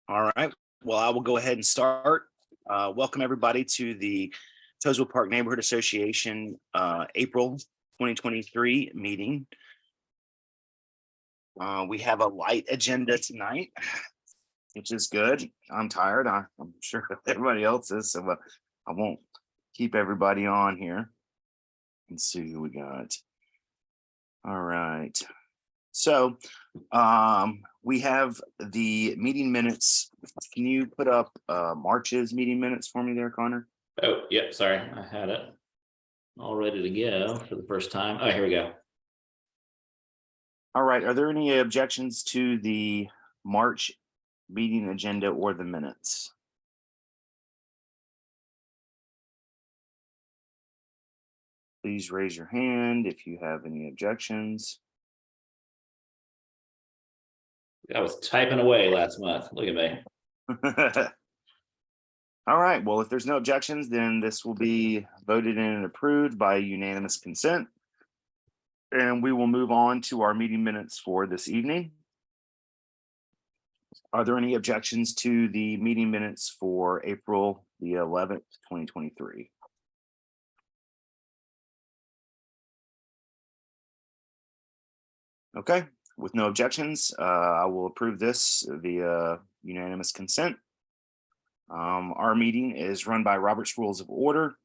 All right. Well, I will go ahead and start. Welcome everybody to the Chosewood Park Neighborhood Association April 2023 meeting. We have a light agenda tonight, which is good. I'm tired. I'm sure everybody else is, so I won't keep everybody on here. Let's see who we got. All right. So we have the meeting minutes. Can you put up March's meeting minutes for me there, Connor? Oh, yep, sorry, I had it all ready to go for the first time. Oh, here we go. All right. Are there any objections to the March meeting agenda or the minutes? Please raise your hand if you have any objections. I was typing away last month. Look at me. All right. Well, if there's no objections, then this will be voted in and approved by unanimous consent. And we will move on to our meeting minutes for this evening. Are there any objections to the meeting minutes for April the 11th, 2023? Okay, with no objections, I will approve this via unanimous consent. Our meeting is run by Robert's Rules of Order.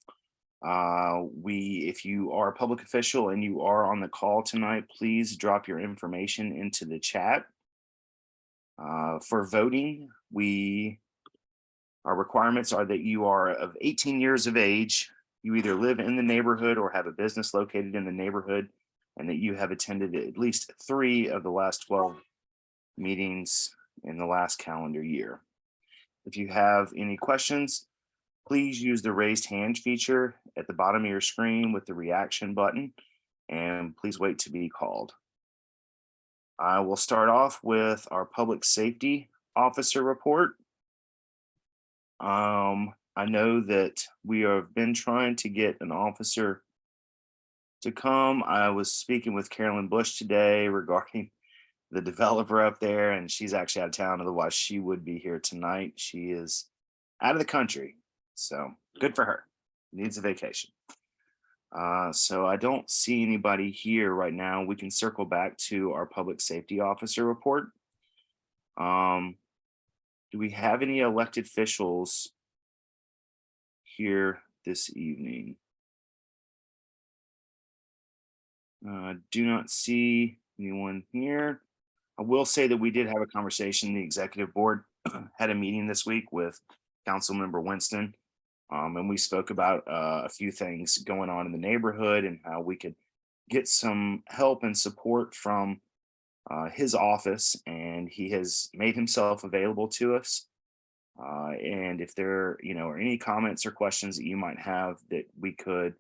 If you are a public official and you are on the call tonight, please drop your information into the chat. For voting, our requirements are that you are of 18 years of age, you either live in the neighborhood or have a business located in the neighborhood, and that you have attended at least 3 of the last 12 meetings in the last calendar year. If you have any questions, please use the raised hand feature at the bottom of your screen with the reaction button, and please wait to be called. I will start off with our public safety officer report. I know that we have been trying to get an officer to come. I was speaking with Carolyn Bush today regarding the developer up there, and she's actually out of town. Otherwise, she would be here tonight. She is out of the country, so good for her. Needs a vacation. So I don't see anybody here right now. We can circle back to our public safety officer report. Do we have any elected officials here this evening? Do not see anyone here. I will say that we did have a conversation. The executive board had a meeting this week with council member Winston. And we spoke about a few things going on in the neighborhood and how we could get some help and support from his office. And he has made himself available to us. And if there, are any comments or questions that you might have that we could,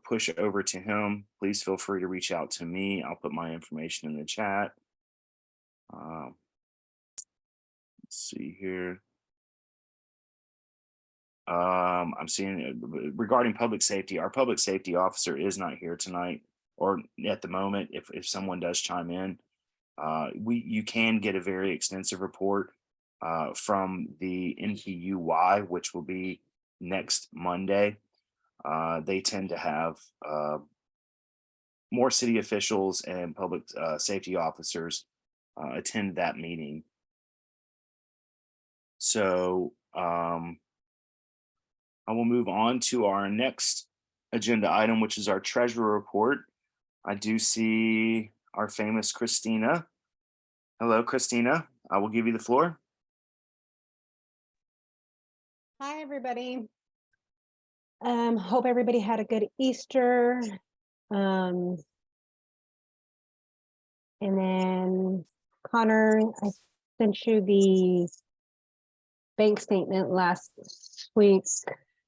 push over to him, please feel free to reach out to me. I'll put my information in the chat. Let's see here. I'm seeing regarding public safety, our public safety officer is not here tonight or at the moment. If someone does chime in, you can get a very extensive report from the NPUY, which will be next Monday. They tend to have more city officials and public safety officers attend that meeting. So I will move on to our next agenda item, which is our treasurer report. I do see our famous Christina. Hello, Christina. I will give you the floor. Hi, everybody. Hope everybody had a good Easter. And then Connor, I sent you the bank statement last week.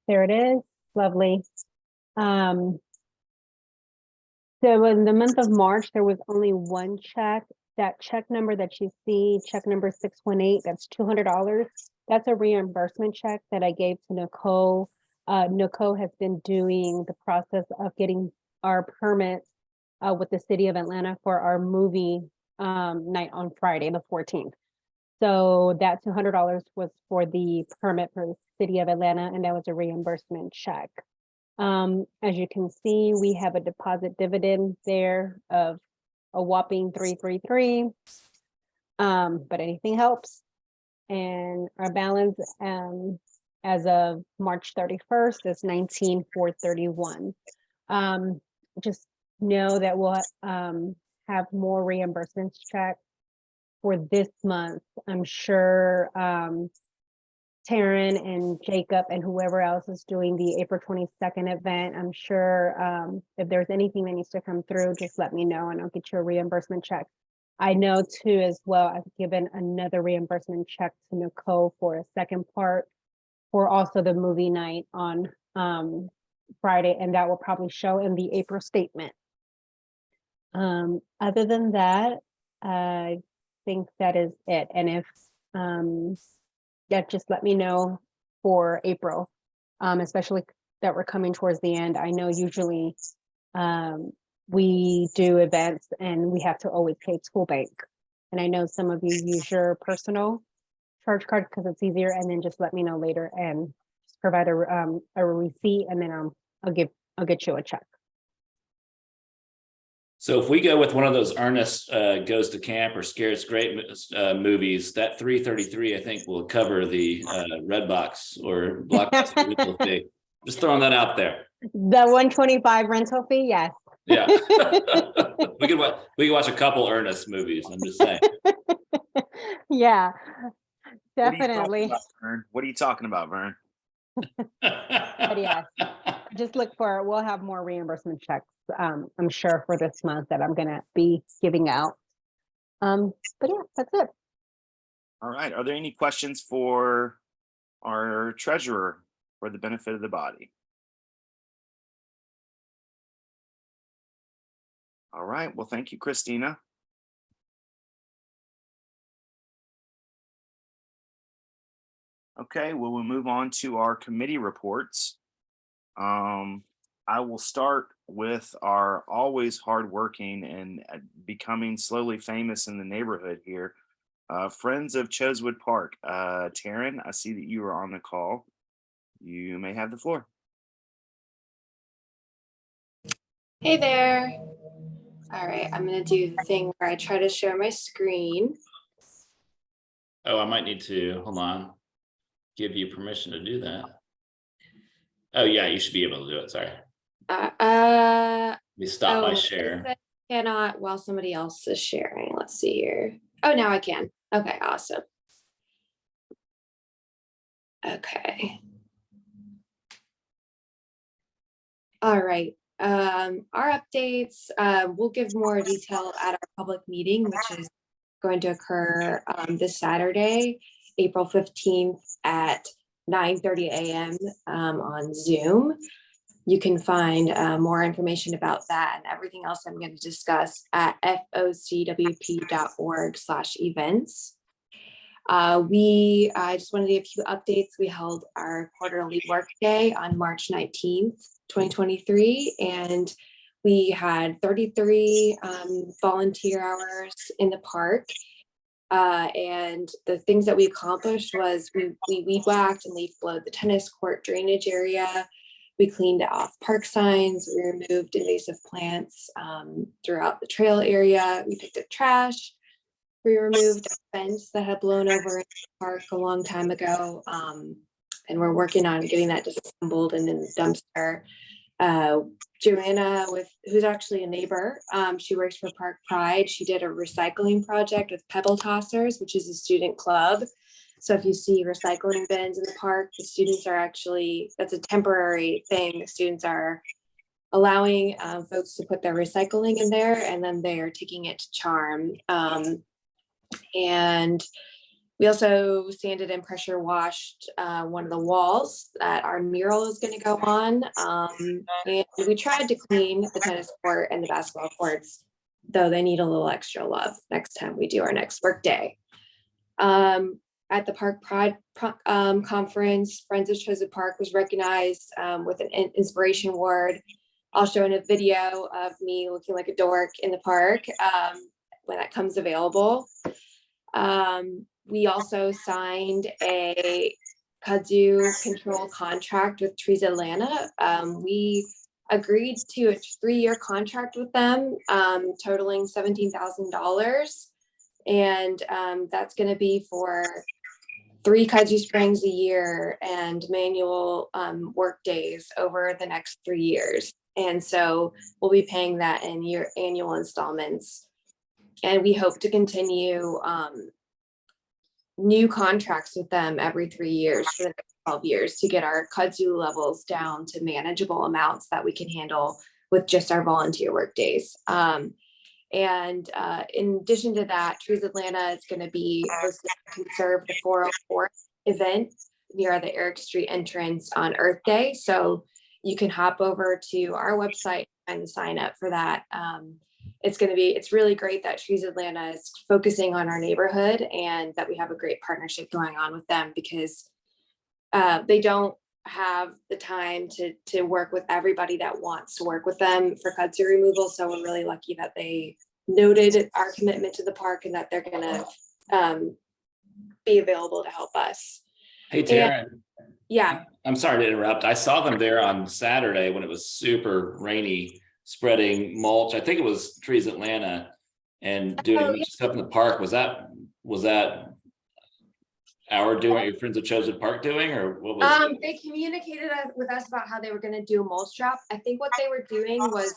There it is. Lovely. So in the month of March, there was only one check. That check number that you see, check number 618, that's $200. That's a reimbursement check that I gave to Nicole. Nicole has been doing the process of getting our permits with the city of Atlanta for our movie night on Friday, the 14th. So that $200 was for the permit for the city of Atlanta, and that was a reimbursement check. As you can see, we have a deposit dividend there of a whopping 333. But anything helps. And our balance as of March 31st is 19,431. Just know that we'll have more reimbursements checked for this month. I'm sure Taryn and Jacob and whoever else is doing the April 22nd event, I'm sure if there's anything that needs to come through, just let me know and I'll get you a reimbursement check. I know too as well, I've given another reimbursement check to Nicole for a second part for also the movie night on Friday, and that will probably show in the April statement. Other than that, I think that is it. And if yeah, just let me know for April, especially that we're coming towards the end. I know usually we do events and we have to always pay School Bank. And I know some of you use your personal charge card because it's easier, and then just let me know later and just provide a receipt, and then I'll get you a check. So if we go with one of those Ernest Goes to Camp or Scared Straight movies, that 333 I think will cover the Redbox or Blockbuster rental fee. Just throwing that out there. The 125 rental fee, yes. Yeah, we could watch a couple Ernest movies. I'm just saying. Yeah, What are you talking definitely. about, Vern? What are you talking about, Vern? But yes, just look for, we'll have more reimbursement checks, I'm sure for this month that I'm gonna be giving out. But yeah, that's it. All right. Are there any questions for our treasurer for the benefit of the body? All right. Well, thank you, Christina. Okay, well, we'll move on to our committee reports. I will start with our always hardworking and becoming slowly famous in the neighborhood here, Friends of Chosewood Park. Taryn, I see that you are on the call. You may have the floor. Hey there. All right, I'm gonna do the thing where I try to share my screen. Oh, I might need to, hold on, give you permission to do that. Oh yeah, you should be able to do it, sorry. Let me stop my share. It said cannot while somebody else is sharing. Let's see here. Oh, now I can. Okay, awesome. Okay. All right. Our updates, we'll give more detail at our public meeting, which is going to occur this Saturday, April 15th at 9:30 a.m. On Zoom. You can find more information about that and everything else I'm going to discuss at focwp.org/events. I just wanted to give a few updates. We held our quarterly work day on March 19th, 2023, and we had 33 volunteer hours in the park. And the things that we accomplished was we weed whacked and leaf blowed the tennis court drainage area. We cleaned off park signs. We removed invasive plants throughout the trail area. We picked up trash. We removed a fence that had blown over in the park a long time ago. And we're working on getting that disassembled and in the dumpster. Joanna, who's actually a neighbor, she works for Park Pride. She did a recycling project with Pebble Tossers, which is a student club. So if you see recycling bins in the park, the students are actually, that's a temporary thing. The students are allowing folks to put their recycling in there, and then they're taking it to Charm. And we also sanded and pressure washed one of the walls that our mural is going to go on. And we tried to clean the tennis court and the basketball courts, though they need a little extra love next time we do our next work day. At the Park Pride conference, Friends of Chosewood Park was recognized with an Inspiration Award. I'll show in a video of me looking like a dork in the park when that comes available. We also signed a kudzu control contract with Trees Atlanta. We agreed to a 3-year contract with them, totaling $17,000. And that's going to be for 3 kudzu springs a year and manual work days over the next 3 years. And so we'll be paying that in your annual installments. And we hope to continue new contracts with them every 3 years for the next 12 years to get our kudzu levels down to manageable amounts that we can handle with just our volunteer work days. In addition to that, Trees Atlanta is going to be hosting Conserve the 404 event near the Eric Street entrance on Earth Day. So you can hop over to our website and sign up for that. It's really great that Trees Atlanta is focusing on our neighborhood and that we have a great partnership going on with them, because they don't have the time to work with everybody that wants to work with them for kudzu removal. So we're really lucky that they noted our commitment to the park and that they're going to be available to help us. Hey, Taryn. Yeah. I'm sorry to interrupt. I saw them there on Saturday when it was super rainy, spreading mulch. I think it was Trees Atlanta, and doing stuff in the park. Was that our doing, your friends at Chosewood Park doing, or what was they communicated with us about how they were going to do a mulch drop. I think what they were doing was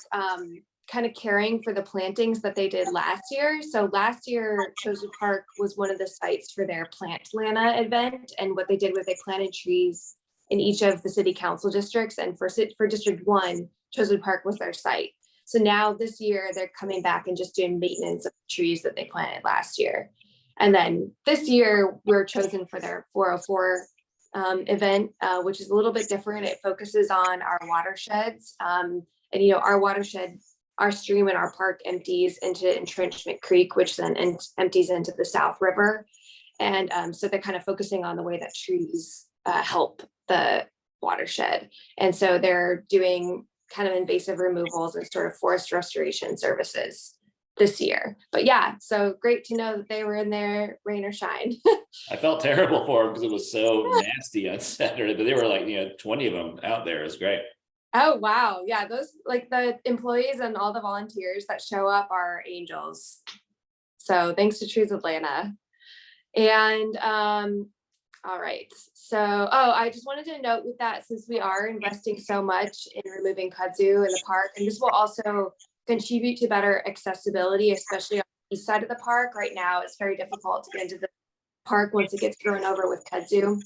kind of caring for the plantings that they did last year. So last year, Chosewood Park was one of the sites for their Plant Atlanta event. And what they did was they planted trees in each of the city council districts. And for District 1, Chosewood Park was their site. So now this year, they're coming back and just doing maintenance of the trees that they planted last year. And then this year, we're chosen for their 404 event, which is a little bit different. It focuses on our watersheds. And, our watershed, our stream in our park empties into Entrenchment Creek, which then empties into the South River. And so they're kind of focusing on the way that trees help the watershed. And so they're doing kind of invasive removals and sort of forest restoration services this year. But yeah, so great to know that they were in there, rain or shine. I felt terrible for them because it was so nasty on Saturday, but they were like, 20 of them out there. It was great. Oh, wow. Yeah, those, like, the employees and all the volunteers that show up are angels. So thanks to Trees Atlanta. And all right. So, I just wanted to note with that, since we are investing so much in removing kudzu in the park, and this will also contribute to better accessibility, especially on the east side of the park. Right now, it's very difficult to get into the park once it gets grown over with kudzu.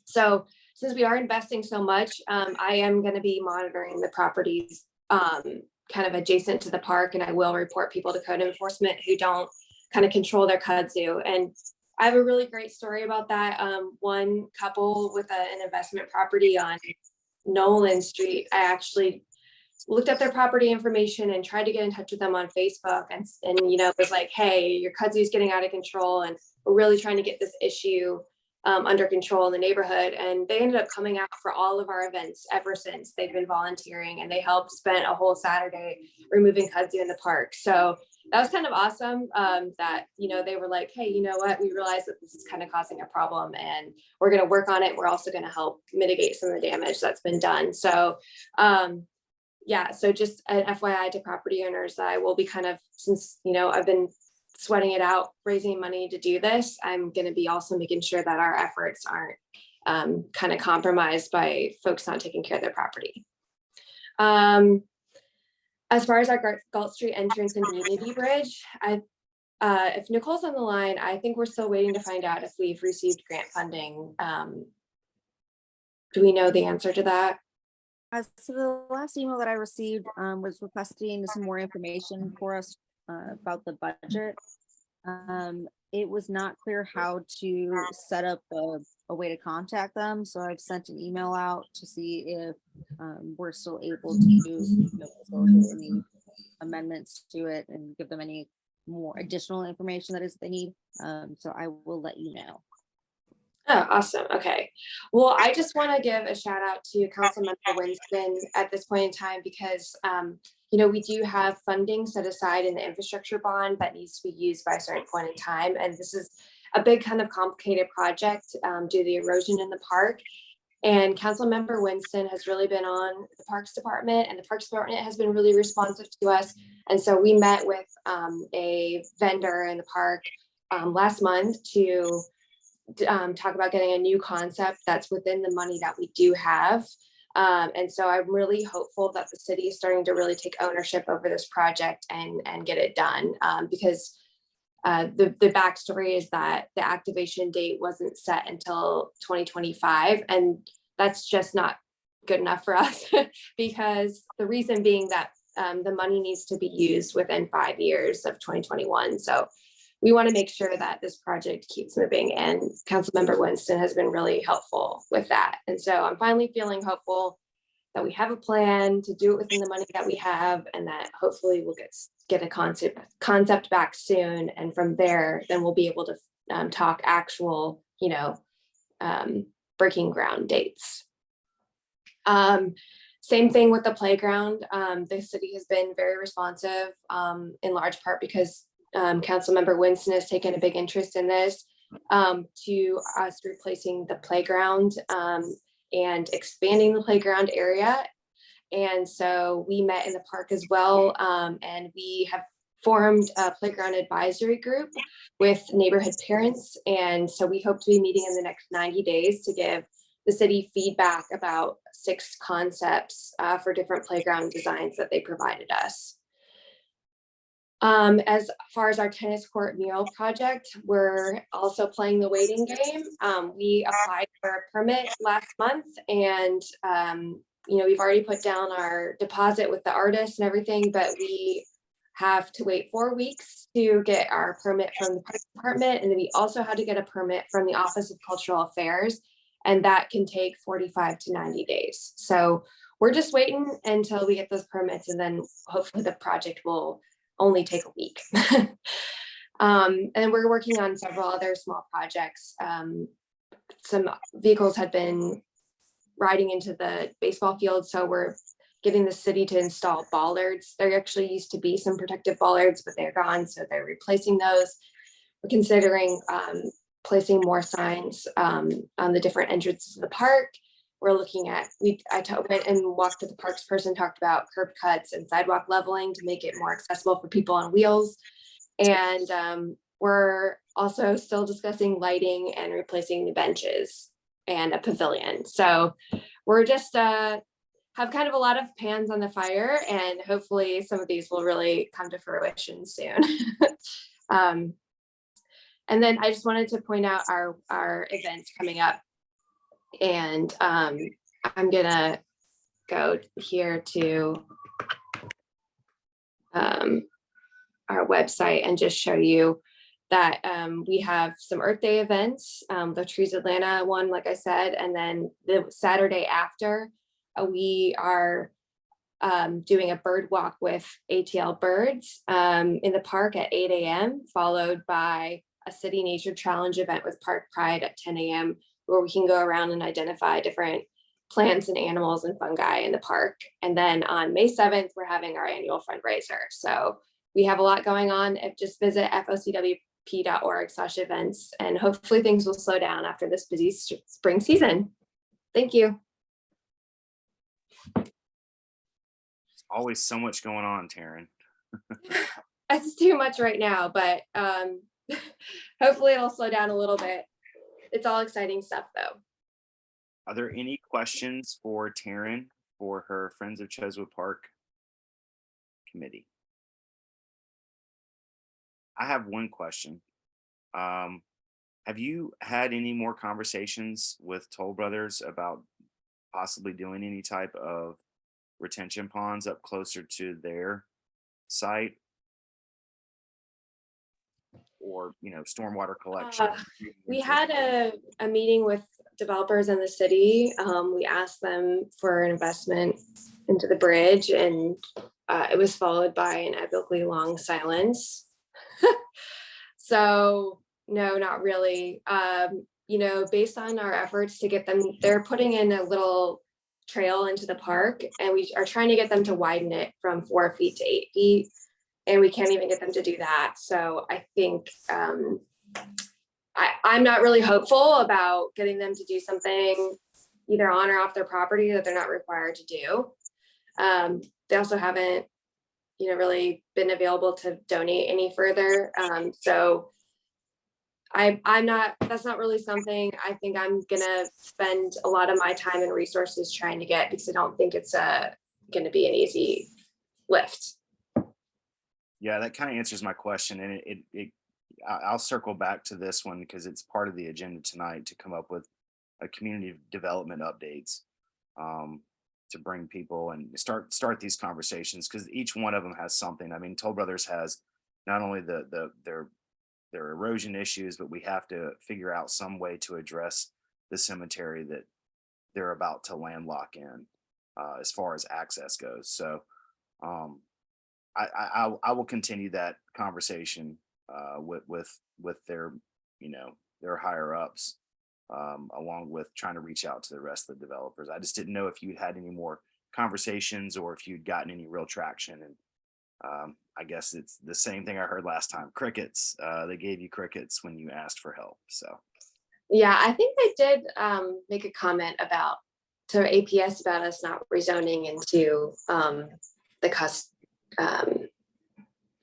So since we are investing so much, I am going to be monitoring the properties kind of adjacent to the park, and I will report people to code enforcement who don't kind of control their kudzu. And I have a really great story about that. One couple with an investment property on Nolan Street, I actually looked up their property information and tried to get in touch with them on Facebook, and was like, hey, your kudzu is getting out of control, and we're really trying to get this issue under control in the neighborhood. And they ended up coming out for all of our events ever since. They've been volunteering, and they helped spend a whole Saturday removing kudzu in the park. So that was kind of awesome that, they were like, hey, you know what, we realize that this is kind of causing a problem and we're going to work on it. We're also going to help mitigate some of the damage that's been done. So so just an FYI to property owners that I will be kind of, since, I've been sweating it out, raising money to do this, I'm going to be also making sure that our efforts aren't kind of compromised by folks not taking care of their property. As far as our Galt Street entrance and Unity Bridge, if Nicole's on the line, I think we're still waiting to find out if we've received grant funding. Do we know the answer to that? So the last email that I received was requesting some more information for us about the budget. It was not clear how to set up a way to contact them. So I've sent an email out to see if we're still able to facilitate any amendments to it and give them any more additional information that is they need. So I will let you know. Oh, awesome. Okay. Well, I just want to give a shout out to Councilmember Winston at this point in time, because, we do have funding set aside in the infrastructure bond that needs to be used by a certain point in time. And this is a big kind of complicated project due to the erosion in the park. And Councilmember Winston has really been on the Parks Department, and the Parks Department has been really responsive to us. And so we met with a vendor in the park last month to talk about getting a new concept that's within the money that we do have. And so I'm really hopeful that the city is starting to really take ownership over this project and get it done, because the backstory is that the activation date wasn't set until 2025, and that's just not good enough for us because the reason being that the money needs to be used within 5 years of 2021. So we want to make sure that this project keeps moving, and Councilmember Winston has been really helpful with that. And so I'm finally feeling hopeful that we have a plan to do it within the money that we have, and that hopefully we'll get a concept back soon. And from there, then we'll be able to talk actual, breaking ground dates. Same thing with the playground. The city has been very responsive, in large part because Councilmember Winston has taken a big interest in this, to us replacing the playground and expanding the playground area. And so we met in the park as well, and we have formed a playground advisory group with neighborhood parents. And so we hope to be meeting in the next 90 days to give the city feedback about 6 concepts for different playground designs that they provided us. As far as our tennis court mural project, we're also playing the waiting game. We applied for a permit last month, and we've already put down our deposit with the artist and everything, but we have to wait 4 weeks to get our permit from the Parks Department, and then we also had to get a permit from the Office of Cultural Affairs, and that can take 45 to 90 days. So we're just waiting until we get those permits, and then hopefully the project will only take a week. And we're working on several other small projects. Some vehicles had been riding into the baseball field, so we're getting the city to install bollards. There actually used to be some protective bollards, but they're gone, so they're replacing those. We're considering placing more signs on the different entrances of the park. We're looking at, I went and walked with the parks person, talked about curb cuts and sidewalk leveling to make it more accessible for people on wheels. And we're also still discussing lighting and replacing the benches and a pavilion. So we're just have kind of a lot of pans on the fire, and hopefully some of these will really come to fruition soon. And then I just wanted to point out our events coming up. And I'm gonna go here to our website and just show you that we have some Earth Day events, the Trees Atlanta one, like I said, and then the Saturday after, we are doing a bird walk with ATL birds in the park at 8 a.m., followed by a City Nature Challenge event with Park Pride at 10 a.m., where we can go around and identify different plants and animals and fungi in the park. And then on May 7th, we're having our annual fundraiser. So we have a lot going on. Just visit focwp.org/events, and hopefully things will slow down after this busy spring season. Thank you. There's always so much going on, Taryn. It's too much right now, but hopefully it'll slow down a little bit. It's all exciting stuff though. Are there any questions for Taryn for her Friends of Chosewood Park committee? I have one question. Have you had any more conversations with Toll Brothers about possibly doing any type of retention ponds up closer to their site? Or, stormwater collection? We had a meeting with developers in the city. We asked them for an investment into the bridge, and it was followed by an epically long silence. So no, not really. Based on our efforts to get them, they're putting in a little trail into the park, and we are trying to get them to widen it from 4 feet to 8 feet. And we can't even get them to do that. So I think I'm not really hopeful about getting them to do something either on or off their property that they're not required to do. They also haven't, really been available to donate any further. So that's not really something I think I'm gonna spend a lot of my time and resources trying to get, because I don't think it's gonna be an easy lift. Yeah, that kind of answers my question, and I'll circle back to this one because it's part of the agenda tonight to come up with a community development updates, to bring people and start these conversations, because each one of them has something. I mean, Toll Brothers has not only their erosion issues, but we have to figure out some way to address the cemetery that they're about to landlock in, as far as access goes. So um, I will continue that conversation with their their higher ups, along with trying to reach out to the rest of the developers. I just didn't know if you had any more conversations or if you'd gotten any real traction. And I guess it's the same thing I heard last time. Crickets. They gave you crickets when you asked for help. So Yeah, I think they did make a comment to APS about us not rezoning into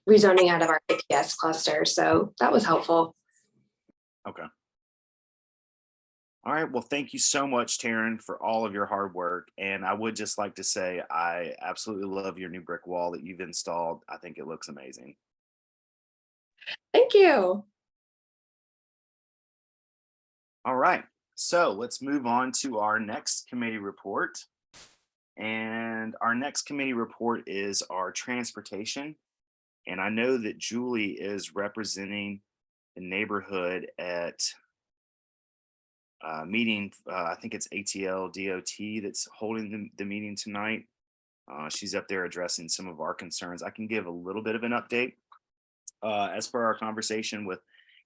rezoning out of our APS cluster. So that was helpful. okay. All right. Well, thank you so much, Taryn, for all of your hard work. And I would just like to say I absolutely love your new brick wall that you've installed. I think it looks amazing. Thank you. All right. So let's move on to our next committee report. And our next committee report is our transportation. And I know that Julie is representing the neighborhood at meeting. I think it's ATL DOT that's holding the meeting tonight. She's up there addressing some of our concerns. I can give a little bit of an update. As per our conversation with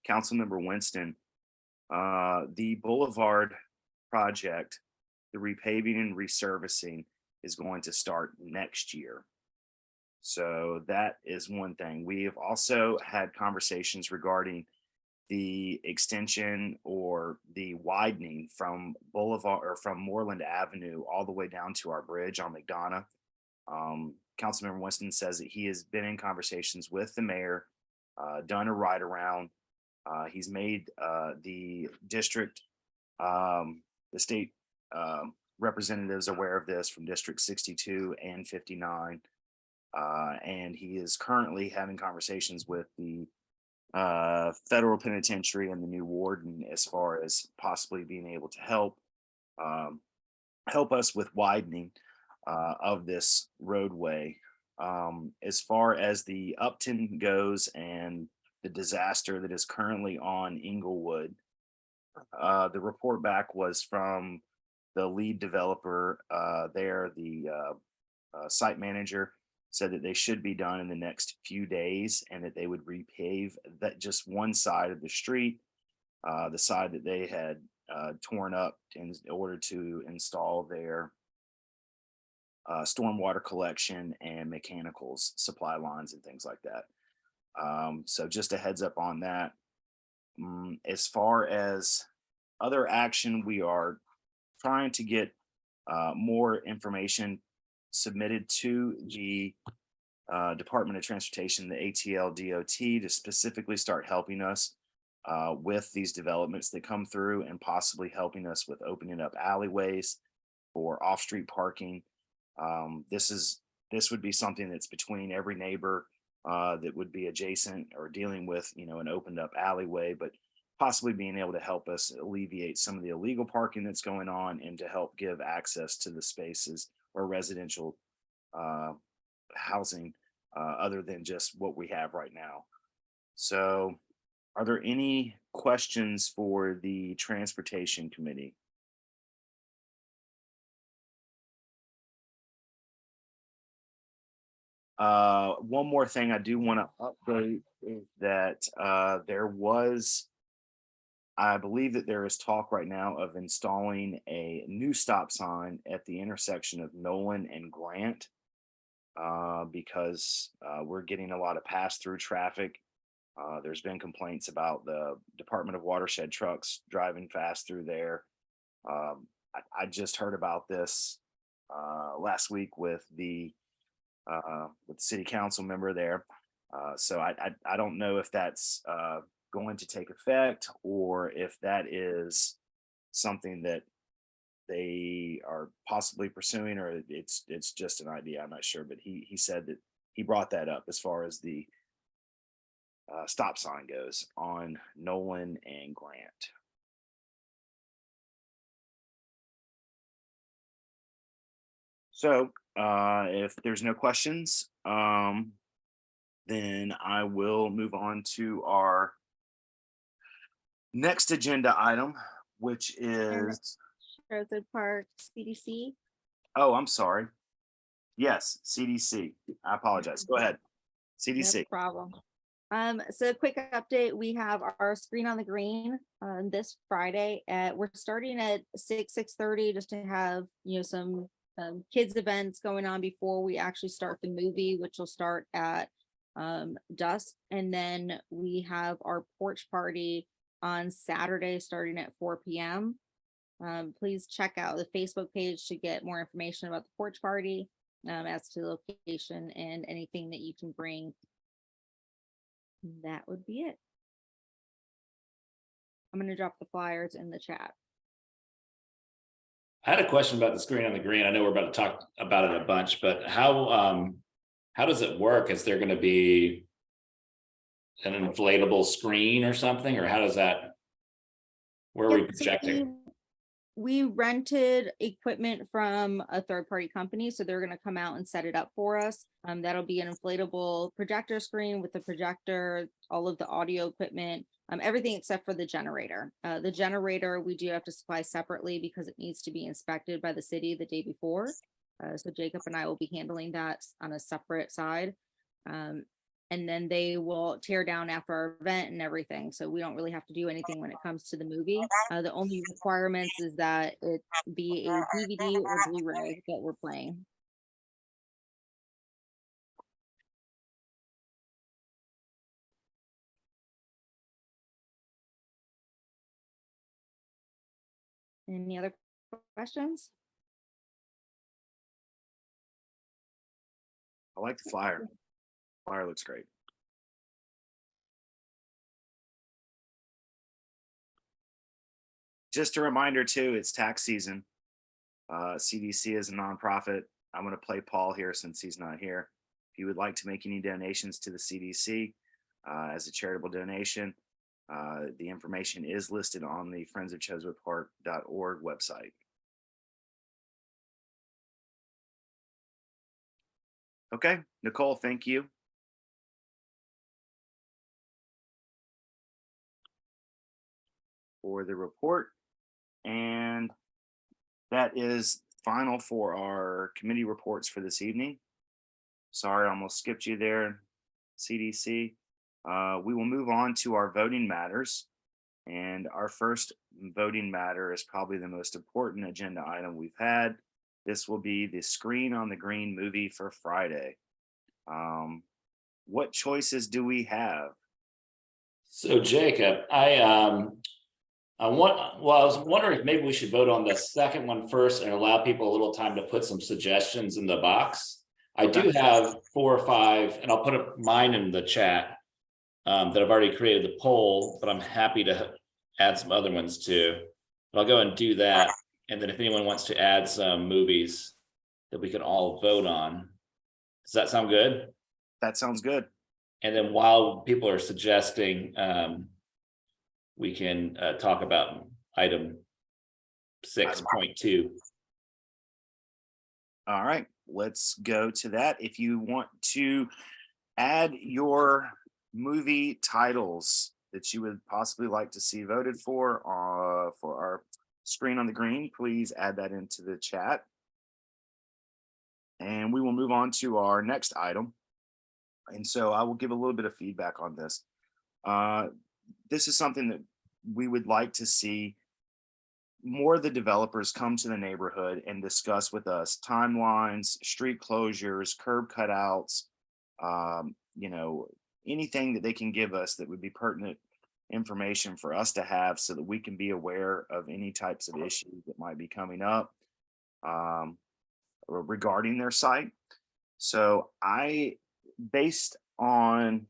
Councilmember Winston, the Boulevard project, the repaving and resurfacing, is going to start next year. So that is one thing. We have also had conversations regarding the extension or the widening from Boulevard or from Moreland Avenue all the way down to our bridge on McDonough. Councilmember Winston says that he has been in conversations with the mayor, done a ride around. He's made the district, the state representatives aware of this from District 62 and 59. And he is currently having conversations with the federal penitentiary and the new warden as far as possibly being able to help us with widening of this roadway. As far as the Upton goes and the disaster that is currently on Inglewood, the report back was from the lead developer there, the site manager said that they should be done in the next few days and that they would repave that just one side of the street, the side that they had torn up in order to install their stormwater collection and mechanicals supply lines and things like that. So just a heads up on that. As far as other action, we are trying to get more information submitted to the Department of Transportation, the ATL DOT, to specifically start helping us with these developments that come through and possibly helping us with opening up alleyways for off-street parking. This would be something that's between every neighbor that would be adjacent or dealing with, an opened up alleyway, but possibly being able to help us alleviate some of the illegal parking that's going on and to help give access to the spaces or residential housing other than just what we have right now. So are there any questions for the Transportation Committee? One more thing I do want to update is that I believe that there is talk right now of installing a new stop sign at the intersection of Nolan and Grant, because we're getting a lot of pass-through traffic There's been complaints about the Department of Watershed trucks driving fast through there. I just heard about this last week with the city council member there. So I don't know if that's going to take effect or if that is something that they are possibly pursuing, or it's just an idea. I'm not sure, but he said that he brought that up as far as the stop sign goes on Nolan and Grant. So if there's no questions, then I will move on to our next agenda item, which is, Chosewood Park CDC. oh, I'm sorry. Yes, CDC. I apologize. Go ahead. CDC. No problem. So a quick update, we have our screen on the green this Friday we're starting at 6:30 just to have, some kids events going on before we actually start the movie, which will start at dusk. And then we have our porch party on Saturday starting at 4 p.m. Please check out the Facebook page to get more information about the porch party as to the location and anything that you can bring. That would be it. I'm going to drop the flyers in the chat. I had a question about the screen on the green. I know we're about to talk about it a bunch, but how does it work? Is there going to be an inflatable screen or something, or how does that? Where are we Yep, so projecting? we rented equipment from a third-party company, so they're going to come out and set it up for us. That'll be an inflatable projector screen with the projector, all of the audio equipment, everything except for the generator. The generator we do have to supply separately because it needs to be inspected by the city the day before. So Jacob and I will be handling that on a separate side. And then they will tear down after our event and everything. So we don't really have to do anything when it comes to the movie. The only requirements is that it be a DVD or Blu-ray that we're playing. Any other questions? I like the flyer. Flyer looks great. Just a reminder too, it's tax season. CDC is a nonprofit. I'm going to play Paul here since he's not here. If you would like to make any donations to the CDC as a charitable donation, the information is listed on the friendsofchosewoodpark.org website. Okay, Nicole, thank you. For the report. And that is final for our committee reports for this evening. Sorry, I almost skipped you there, CDC. We will move on to our voting matters. And our first voting matter is probably the most important agenda item we've had. This will be the screen on the green movie for Friday. What choices do we have? So Jacob, I was wondering if maybe we should vote on the second one first and allow people a little time to put some suggestions in the box. I do have 4 or 5, and I'll put up mine in the chat that I've already created the poll, but I'm happy to add some other ones too. But I'll go and do that. And then if anyone wants to add some movies that we can all vote on, does that sound good? That sounds good. And then while people are suggesting, we can talk about item 6.2. All right, let's go to that. If you want to add your movie titles that you would possibly like to see voted for our screen on the green, please add that into the chat. And we will move on to our next item. And so I will give a little bit of feedback on this. This is something that we would like to see more of the developers come to the neighborhood and discuss with us timelines, street closures, curb cutouts, anything that they can give us that would be pertinent information for us to have so that we can be aware of any types of issues that might be coming up regarding their site. So based on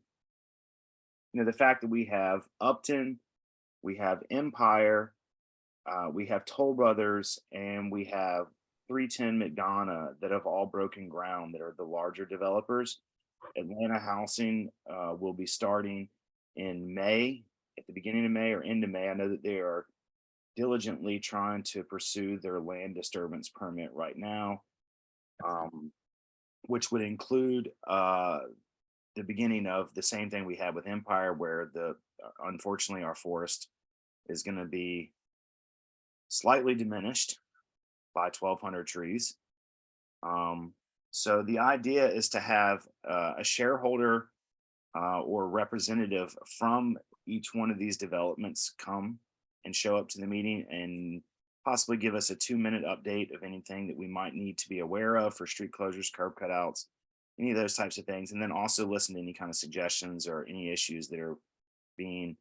the fact that we have Upton, we have Empire, we have Toll Brothers, and we have 310 McDonough that have all broken ground that are the larger developers. Atlanta Housing will be starting in May, at the beginning of May or end of May. I know that they are diligently trying to pursue their land disturbance permit right now, which would include the beginning of the same thing we had with Empire, where unfortunately our forest is going to be slightly diminished by 1,200 trees. So the idea is to have a shareholder or representative from each one of these developments come and show up to the meeting and possibly give us a 2-minute update of anything that we might need to be aware of for street closures, curb cutouts, any of those types of things, and then also listen to any kind of suggestions or any issues that are being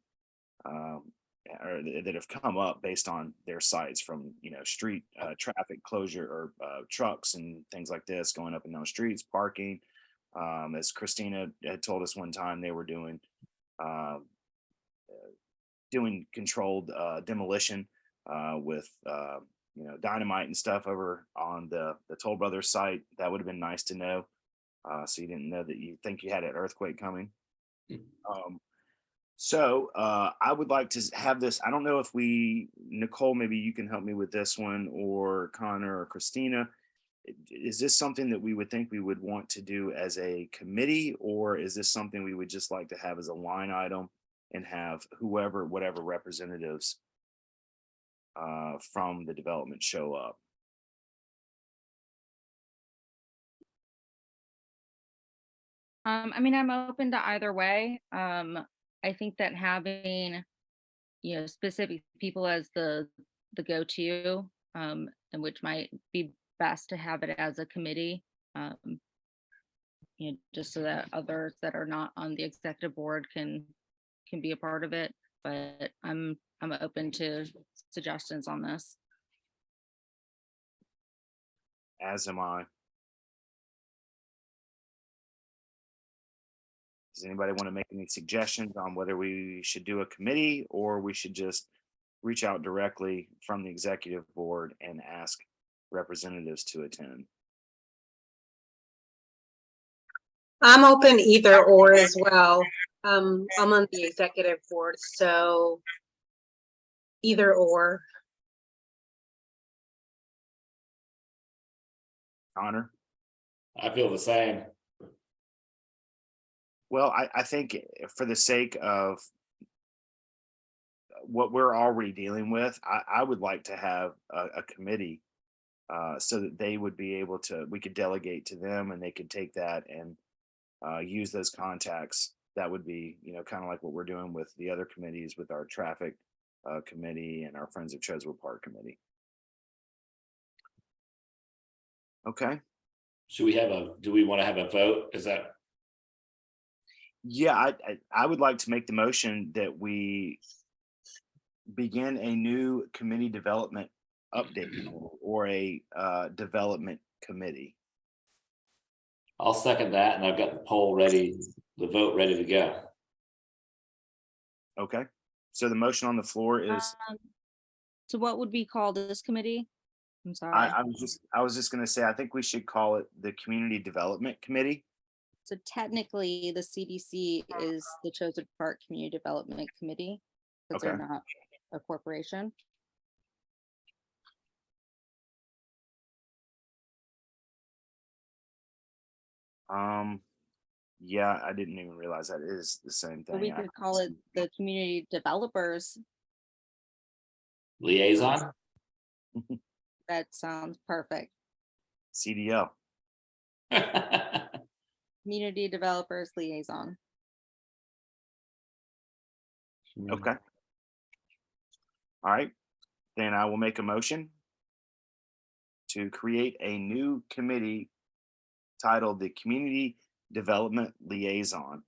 or that have come up based on their sites, from street traffic closure or trucks and things like this going up and down streets, parking. As Christina had told us one time, they were doing controlled demolition with dynamite and stuff over on the Toll Brothers site. That would have been nice to know. So you didn't know that you think you had an earthquake coming. So I would like to have this. I don't know if Nicole, maybe you can help me with this one, or Connor or Christina. Is this something that we would think we would want to do as a committee, or is this something we would just like to have as a line item and have whatever representatives from the development show up? I mean, I'm open to either way. I think that having, specific people as the go-to, and which might be best to have it as a committee, just so that others that are not on the executive board can be a part of it. But I'm open to suggestions on this. As am I. Does anybody want to make any suggestions on whether we should do a committee or we should just reach out directly from the executive board and ask representatives to attend? I'm open either or as well. I'm on the executive board, so either or. Connor? I feel the same. Well, I think for the sake of what we're already dealing with, I would like to have a committee so that they would be able to, we could delegate to them and they could take that and use those contacts. That would be, kind of like what we're doing with the other committees, with our traffic committee and our Friends of Chosewood Park committee. Okay. Do we want to have a vote? Is that? Yeah, I would like to make the motion that we begin a new committee development update or a development committee. I'll second that, and I've got the vote ready to go. Okay. So the motion on the floor is. So what would we call this committee? I'm sorry. I was just going to say, I think we should call it the Community Development Committee. So technically, the CDC is the Chosewood Park Community Development Committee, because they're not a corporation. Yeah, I didn't even realize that is the same thing. So we could call it the Community Developers. Liaison? That sounds perfect. CDL. Community Developers Liaison. Okay. All right. Then I will make a motion to create a new committee titled the Community Development Liaison.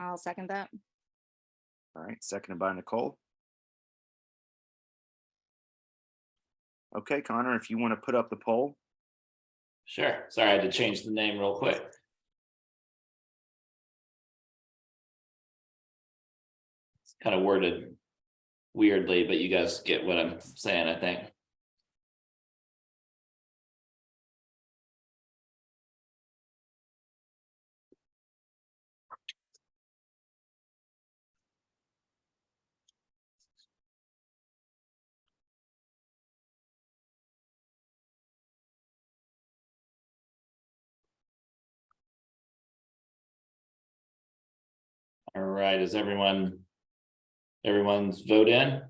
I'll second that. All right, seconded by Nicole. Okay, Connor, if you want to put up the poll. Sure. Sorry, I had to change the name real quick. It's kind of worded weirdly, but you guys get what I'm saying, I think. All right, is everyone's vote in?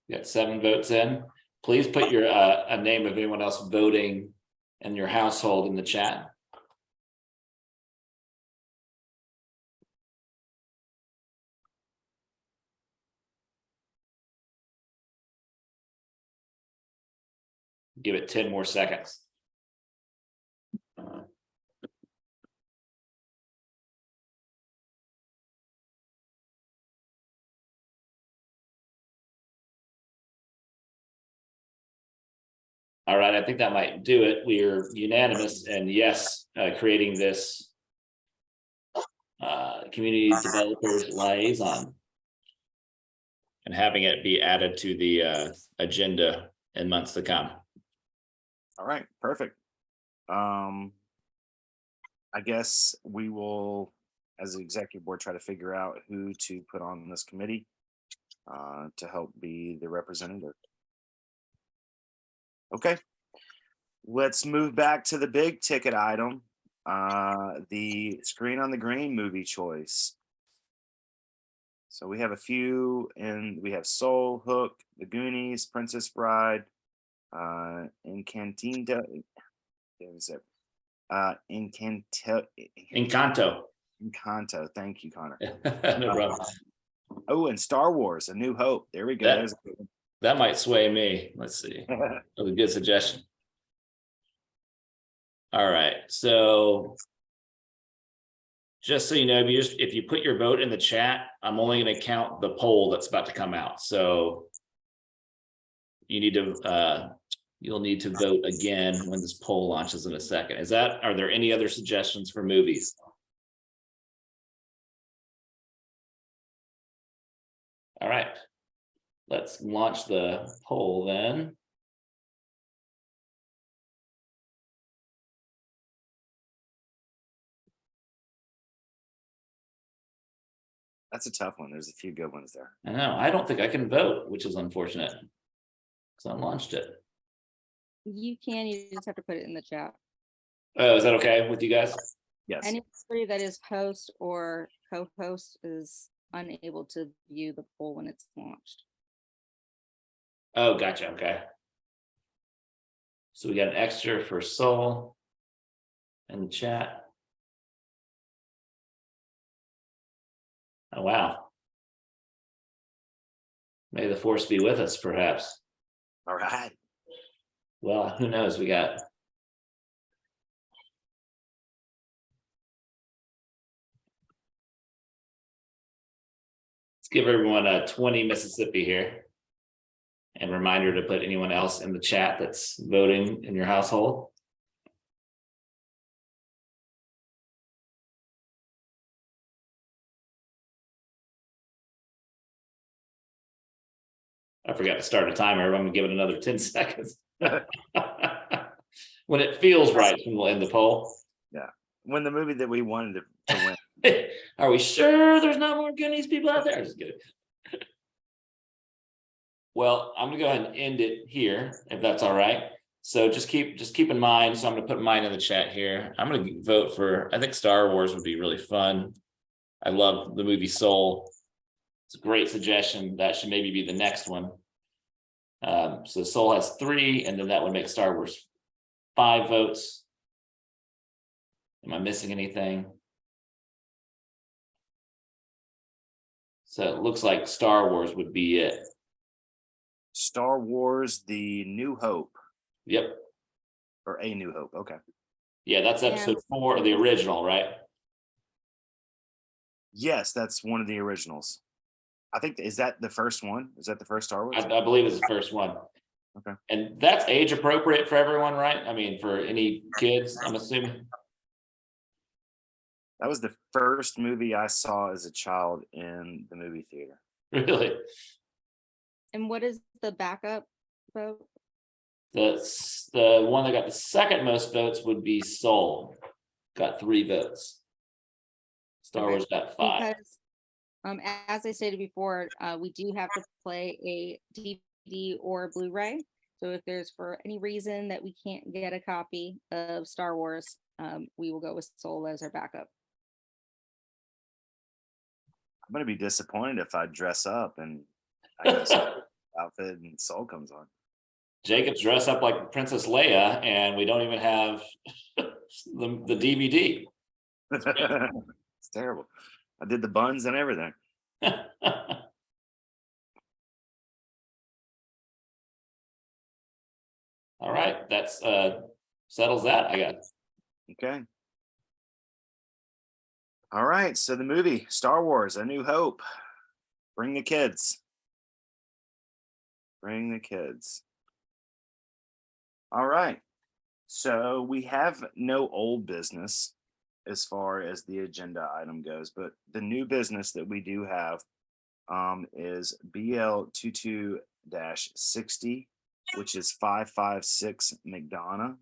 You got 7 votes in. Please put your a name of anyone else voting in your household in the chat. Give it 10 more seconds. All right, I think that might do it. We are unanimous and yes, creating this community developers liaison and having it be added to the agenda in months to come. All right, perfect. I guess we will, as the executive board, try to figure out who to put on this committee to help be the representative. Okay, let's move back to the big ticket item, the Screen on the Green movie choice. So we have a few, and we have Soul, Hook, The Goonies, Princess Bride, Encanto. Encanto. Encanto. Thank you, Connor. No problem. Oh, and Star Wars: A New Hope. There we go. That- There's a good one. That might sway me. Let's see. That was a good suggestion. All right, so just so you know, if you put your vote in the chat, I'm only going to count the poll that's about to come out. So you need to you'll need to vote again when this poll launches in a second. Are there any other suggestions for movies? All right, let's launch the poll then. That's a tough one. There's a few good ones there. I know, I don't think I can vote, which is unfortunate. So I launched it. You can, you just have to put it in the chat. Oh, is that okay with you guys? Yes. Anybody that is host or co-host is unable to view the poll when it's launched. Oh, gotcha. Okay. So we got an extra for Soul in the chat. Oh, wow. May the force be with us, perhaps. All right. Well, who knows? We got. Let's give everyone a 20 Mississippi here. And reminder to put anyone else in the chat that's voting in your household. I forgot to start a timer. I'm gonna give it another 10 seconds. When it feels right, we'll end the poll. Yeah. When the movie that we wanted to win. Are we sure there's not more Goonies people out there? Just kidding. Well, I'm gonna go ahead and end it here, if that's all right. So just keep in mind. So I'm gonna put mine in the chat here. I'm gonna vote for. I think Star Wars would be really fun. I love the movie Soul. It's a great suggestion. That should maybe be the next one. So Soul has 3, and then that would make Star Wars 5 votes. Am I missing anything? So it looks like Star Wars would be it. Star Wars: The New Hope. Yep. Or A New Hope. Okay. Yeah, that's episode 4 of the original, right? Yes, that's one of the originals. I think, is that the first one? Is that the first Star Wars? I believe it's the first one. Okay. And that's age appropriate for everyone, right? I mean, for any kids, I'm assuming. That was the first movie I saw as a child in the movie theater. Really? And what is the backup vote? The one that got the second most votes would be Soul. Got 3 votes. Star Okay. Wars got 5. Because, as I stated before, we do have to play a DVD or Blu-ray. So if there's for any reason that we can't get a copy of Star Wars, we will go with Soul as our backup. I'm gonna be disappointed if I dress up and I get a outfit and Soul comes on. Jacob's dressed up like Princess Leia, and we don't even have the DVD. It's terrible. I did the buns and everything. All right, that's settles that, I guess. Okay. All right. So the movie Star Wars: A New Hope. Bring the kids. Bring the kids. All right. So we have no old business as far as the agenda item goes, but the new business that we do have is BL 22-60, which is 556 McDonough.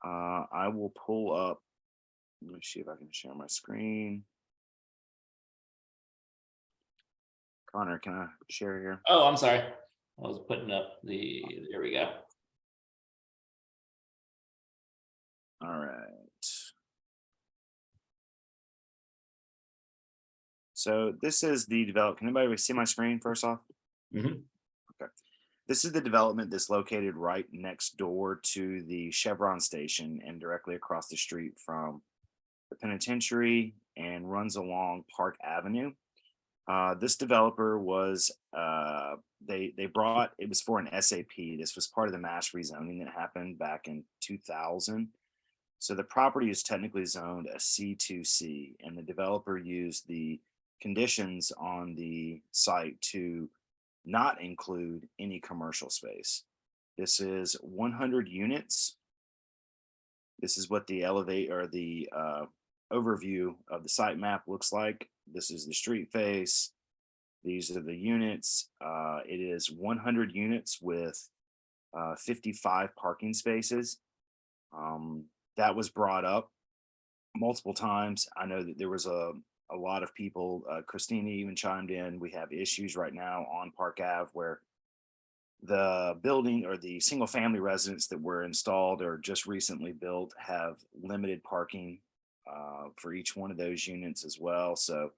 I will pull up. Let me see if I can share my screen. Connor, can I share here? Oh, I'm sorry. I was putting up there we go. All right. So this is the develop. Can anybody see my screen first off? Mhm. Okay. This is the development that's located right next door to the Chevron station and directly across the street from the penitentiary and runs along Park Avenue. This developer was they brought, it was for an SAP. This was part of the mass rezoning that happened back in 2000. So the property is technically zoned a C2C, and the developer used the conditions on the site to not include any commercial space. This is 100 units. This is what the elevate or the overview of the site map looks like. This is the street face. These are the units. It is 100 units with 55 parking spaces. That was brought up multiple times. I know that there was a lot of people, Christina even chimed in. We have issues right now on Park Ave where the building or the single family residents that were installed or just recently built have limited parking for each one of those units as well. So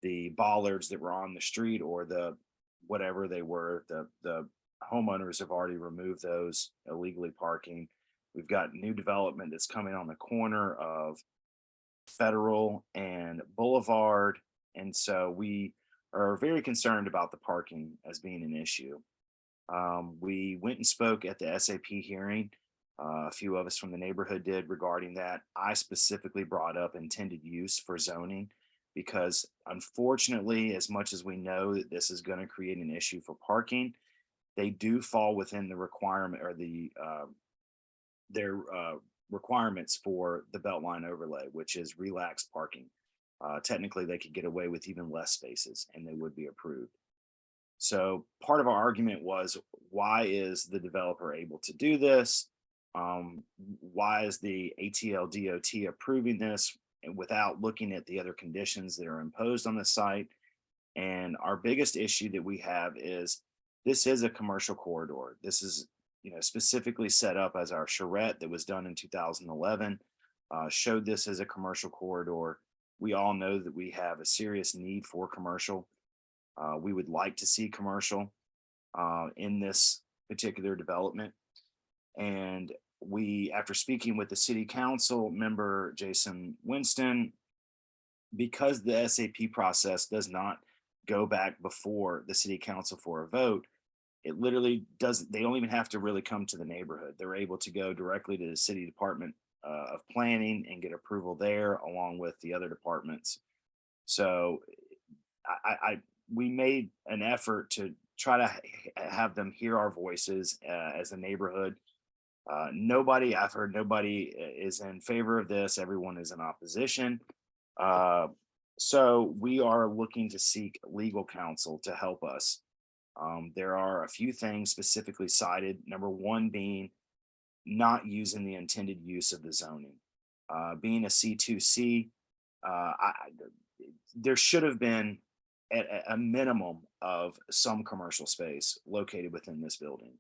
the bollards that were on the street or the whatever they were, the homeowners have already removed those illegally parking. We've got new development that's coming on the corner of Federal and Boulevard. And so we are very concerned about the parking as being an issue. We went and spoke at the SAP hearing. A few of us from the neighborhood did regarding that. I specifically brought up intended use for zoning because unfortunately, as much as we know that this is going to create an issue for parking, they do fall within the requirement or their requirements for the Beltline overlay, which is relaxed parking. Technically, they could get away with even less spaces and they would be approved. So part of our argument was, why is the developer able to do this? Why is the ATL DOT approving this and without looking at the other conditions that are imposed on the site? And our biggest issue that we have is this is a commercial corridor. This is, specifically set up as our charrette that was done in 2011, showed this as a commercial corridor. We all know that we have a serious need for commercial. We would like to see commercial in this particular development. And we, after speaking with the city council member, Jason Winston, because the SAP process does not go back before the city council for a vote, it literally doesn't, they don't even have to really come to the neighborhood. They're able to go directly to the city department of planning and get approval there along with the other departments. So we made an effort to try to have them hear our voices as a neighborhood. I've heard nobody is in favor of this. Everyone is in opposition. So we are looking to seek legal counsel to help us. There are a few things specifically cited. Number one being not using the intended use of the zoning. Being a C2C, there should have been a minimum of some commercial space located within this building.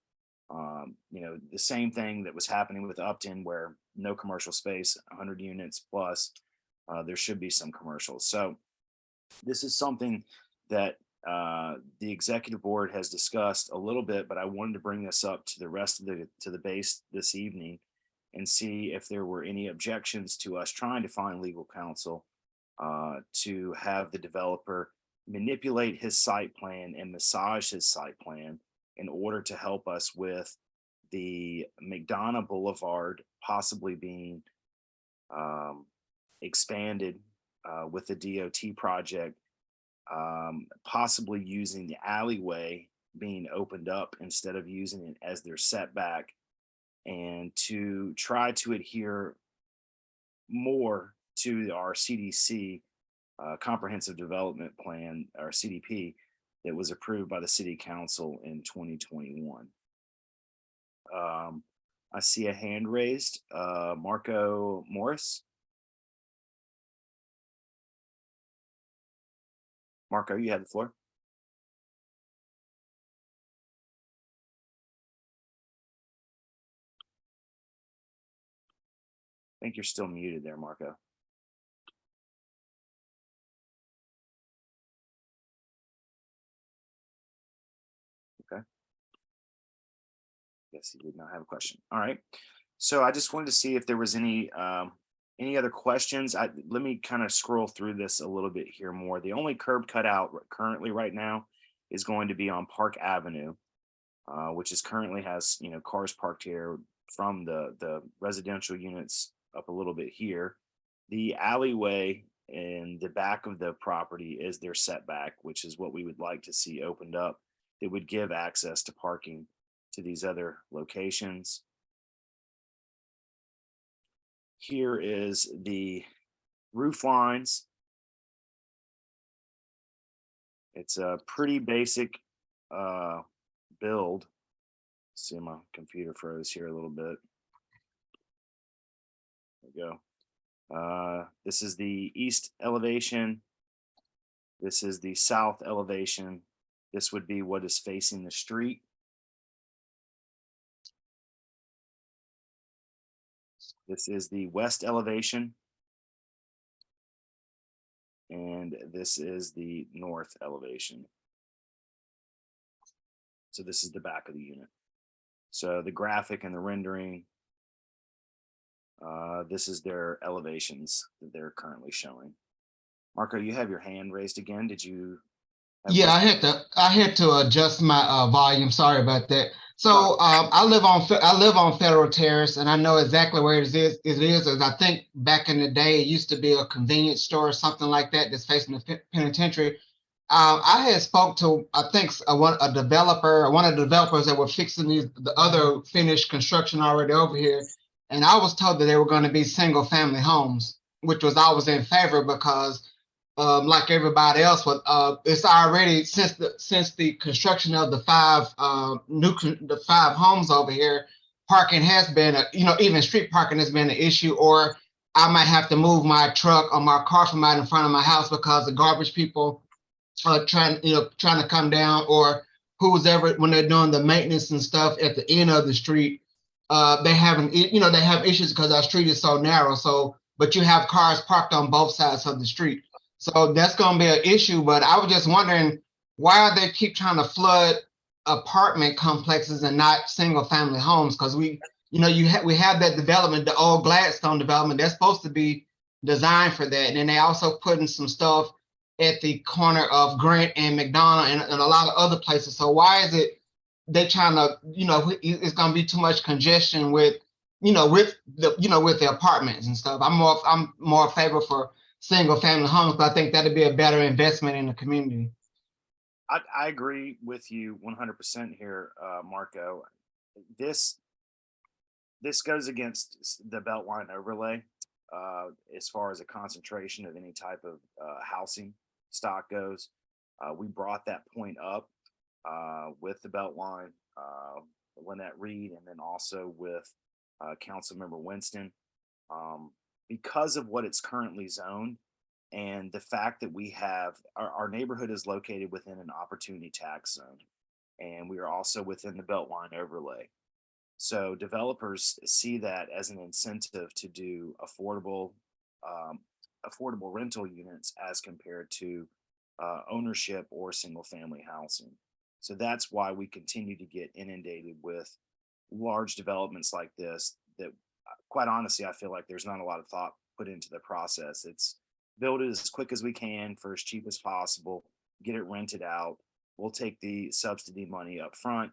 The same thing that was happening with Upton, where no commercial space, 100 units plus, there should be some commercials. So this is something that the executive board has discussed a little bit, but I wanted to bring this up to the rest of the base this evening and see if there were any objections to us trying to find legal counsel to have the developer manipulate his site plan and massage his site plan in order to help us with the McDonough Boulevard possibly being expanded with the DOT project, possibly using the alleyway being opened up instead of using it as their setback, and to try to adhere more to our CDC comprehensive development plan, or CDP, that was approved by the city council in 2021. I see a hand raised. Marco Morris. Marco, you have the floor. I think you're still muted there, Marco. Okay. Yes, he did not have a question. All right. So I just wanted to see if there was any other questions. Let me kind of scroll through this a little bit here more. The only curb cut out currently right now is going to be on Park Avenue, which is currently has cars parked here from the residential units up a little bit here. The alleyway in the back of the property is their setback, which is what we would like to see opened up. It would give access to parking to these other locations. Here is the roof lines. It's a pretty basic build. See, my computer froze here a little bit. There we go. This is the east elevation. This is the south elevation. This would be what is facing the street. This is the west elevation. And this is the north elevation. So this is the back of the unit. So the graphic and the rendering, this is their elevations that they're currently showing. Marco, you have your hand raised again. Did you? Yeah, I had to adjust my volume. Sorry about that. So I live on Federal Terrace, and I know exactly where it is. As I think back in the day, it used to be a convenience store or something like that that's facing the penitentiary. I had spoke to, I think, one of the developers that were fixing the other finished construction already over here, and I was told that they were going to be single family homes, which was I was in favor because. Like everybody else, it's already since the construction of the five homes over here, parking has been even street parking has been an issue, or I might have to move my truck or my car from out in front of my house because the garbage people are trying to come down, or who's ever when they're doing the maintenance and stuff at the end of the street, they have issues because our street is so narrow. So, but you have cars parked on both sides of the street. So that's going to be an issue, but I was just wondering why they keep trying to flood apartment complexes and not single family homes? Because we have that development, the old Gladstone development, that's supposed to be designed for that. And then they also put in some stuff at the corner of Grant and McDonough and a lot of other places. So why is it they're trying to, it's going to be too much congestion with the apartments and stuff? I'm more in favor for single family homes. I think that'd be a better investment in the community. I agree with you 100% here, Marco. This goes against the Beltline overlay as far as a concentration of any type of housing stock goes. We brought that point up with the Beltline, Lynette Reed, and then also with Councilmember Winston. Because of what it's currently zoned and the fact that we have our neighborhood is located within an opportunity tax zone, and we are also within the Beltline overlay. So developers see that as an incentive to do affordable rental units as compared to ownership or single family housing. So that's why we continue to get inundated with large developments like this that quite honestly, I feel like there's not a lot of thought put into the process. It's build it as quick as we can for as cheap as possible, get it rented out. We'll take the subsidy money up front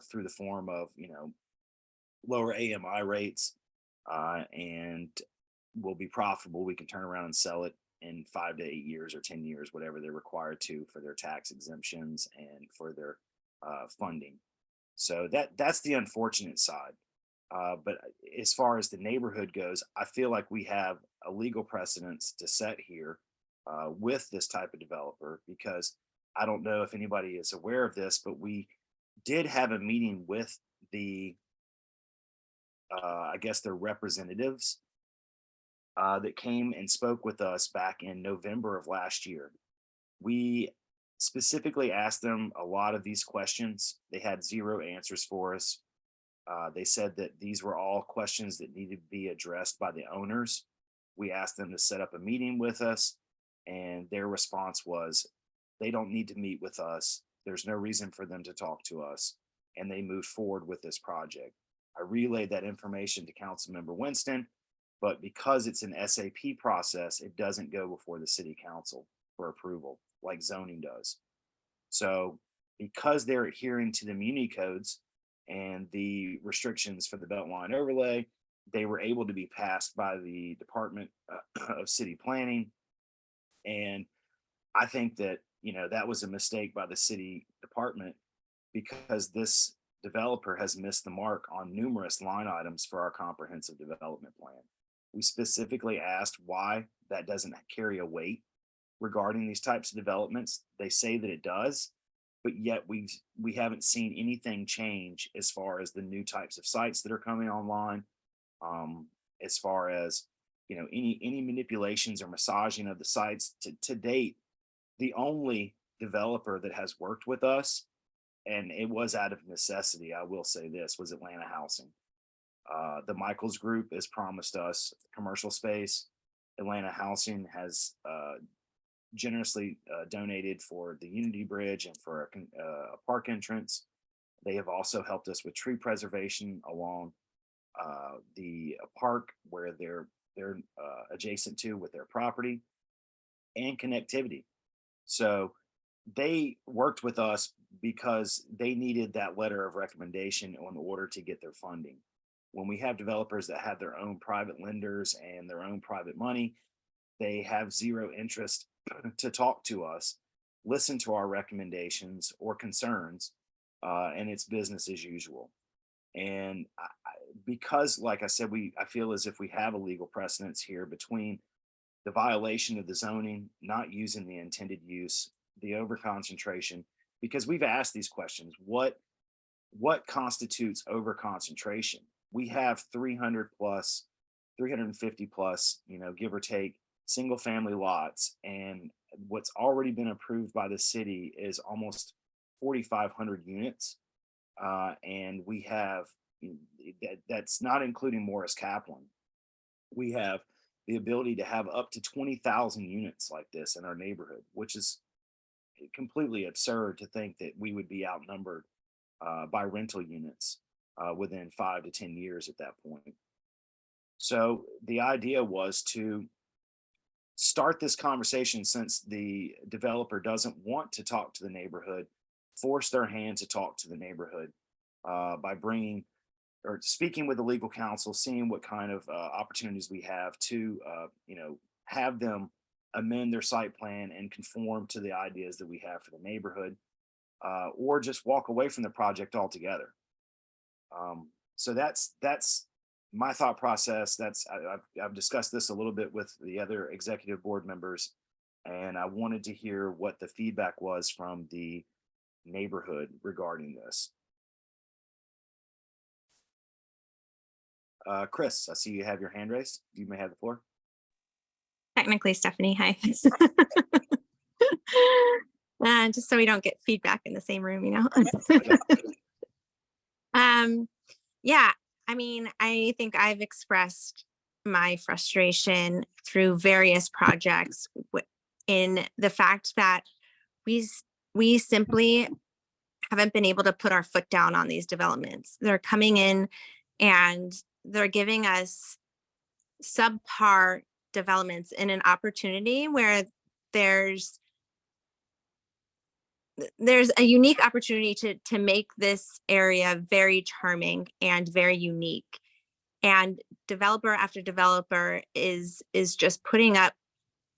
through the form of, lower AMI rates, and we'll be profitable. We can turn around and sell it in 5 to 8 years or 10 years, whatever they're required to for their tax exemptions and for their funding. So that's the unfortunate side. But as far as the neighborhood goes, I feel like we have a legal precedence to set here with this type of developer, because I don't know if anybody is aware of this, but we did have a meeting with the, I guess their representatives that came and spoke with us back in November of last year. We specifically asked them a lot of these questions. They had zero answers for us. They said that these were all questions that needed to be addressed by the owners. We asked them to set up a meeting with us, and their response was they don't need to meet with us. There's no reason for them to talk to us. And they moved forward with this project. I relayed that information to Councilmember Winston, but because it's an SAP process, it doesn't go before the city council for approval like zoning does. So because they're adhering to the muni codes and the restrictions for the Beltline overlay, they were able to be passed by the Department of City Planning. And I think that, that was a mistake by the city department, because this developer has missed the mark on numerous line items for our comprehensive development plan. We specifically asked why that doesn't carry a weight regarding these types of developments. They say that it does, but yet we haven't seen anything change as far as the new types of sites that are coming online. As far as any manipulations or massaging of the sites to date, the only developer that has worked with us, and it was out of necessity, I will say this, was Atlanta Housing. The Michaels Group has promised us commercial space. Atlanta Housing has generously donated for the Unity Bridge and for a park entrance. They have also helped us with tree preservation along the park where they're adjacent to with their property, and connectivity. So they worked with us because they needed that letter of recommendation in order to get their funding. When we have developers that have their own private lenders and their own private money, they have zero interest to talk to us, listen to our recommendations or concerns, and it's business as usual. And because, like I said, I feel as if we have a legal precedence here between the violation of the zoning, not using the intended use, the overconcentration, because we've asked these questions. What constitutes overconcentration? We have 300 plus, 350 plus, give or take, single family lots. And what's already been approved by the city is almost 4,500 units. And we have, that's not including Morris Kaplan. We have the ability to have up to 20,000 units like this in our neighborhood, which is completely absurd to think that we would be outnumbered by rental units within 5 to 10 years at that point. So the idea was to start this conversation, since the developer doesn't want to talk to the neighborhood, force their hand to talk to the neighborhood by bringing or speaking with the legal counsel, seeing what kind of opportunities we have to, have them amend their site plan and conform to the ideas that we have for the neighborhood, or just walk away from the project altogether. So that's my thought process. I've discussed this a little bit with the other executive board members, and I wanted to hear what the feedback was from the neighborhood regarding this. Chris, I see you have your hand raised. You may have the floor. Technically, Stephanie, hi. Just so we don't get feedback in the same room, you know. Yeah, I mean, I think I've expressed my frustration through various projects in the fact that we simply haven't been able to put our foot down on these developments. They're coming in and they're giving us subpar developments in an opportunity where there's a unique opportunity to make this area very charming and very unique. And developer after developer is just putting up,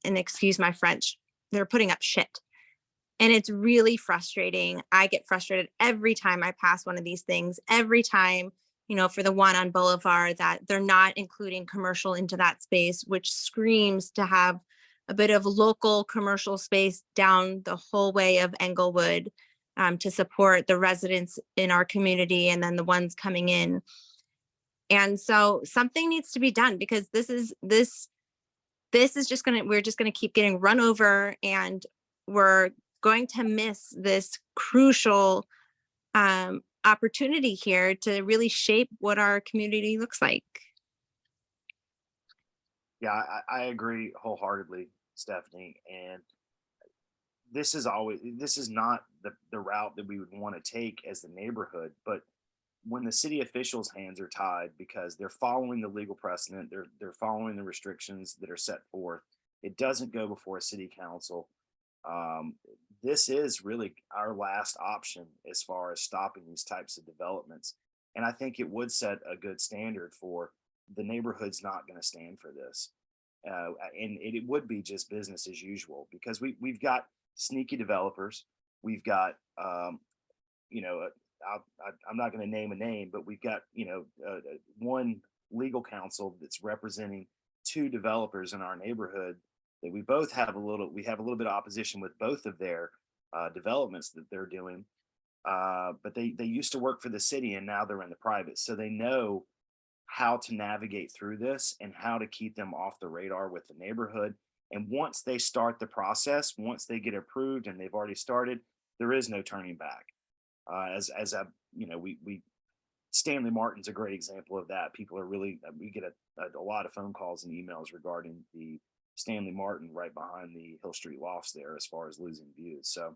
and excuse my French, they're putting up shit. And it's really frustrating. I get frustrated every time I pass one of these things, every time, you know, for the one on Boulevard, that they're not including commercial into that space, which screams to have a bit of local commercial space down the whole way of Englewood, to support the residents in our community and then the ones coming in. And so something needs to be done, because this is just we're just gonna keep getting run over, and we're going to miss this crucial opportunity here to really shape what our community looks like. Yeah, I agree wholeheartedly, Stephanie. And this is not the route that we would want to take as the neighborhood. But when the city officials' hands are tied because they're following the legal precedent, they're following the restrictions that are set forth, it doesn't go before a city council. This is really our last option as far as stopping these types of developments. And I think it would set a good standard for the neighborhood's not going to stand for this. And it would be just business as usual, because we've got sneaky developers. We've got, you know, I'm not going to name a name, but we've got, you know, one legal counsel that's representing two developers in our neighborhood that we have a little bit of opposition with both of their developments that they're doing. But they used to work for the city and now they're in the private. So they know how to navigate through this and how to keep them off the radar with the neighborhood. And once they start the process, once they get approved, and they've already started, there is no turning back. Stanley Martin's a great example of that. People are really, we get a lot of phone calls and emails regarding the Stanley Martin right behind the Hill Street Lofts there, as far as losing views. So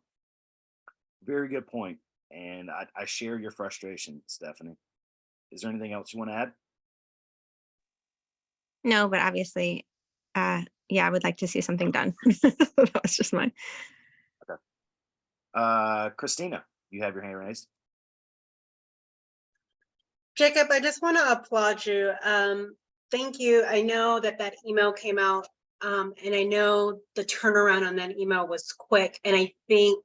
very good point. And I share your frustration, Stephanie. Is there anything else you want to add? No, but obviously, yeah, I would like to see something done. That was just mine. Okay. Christina, you have your hand raised. Jacob, I just want to applaud you. Thank you. I know that email came out, and I know the turnaround on that email was quick. And I think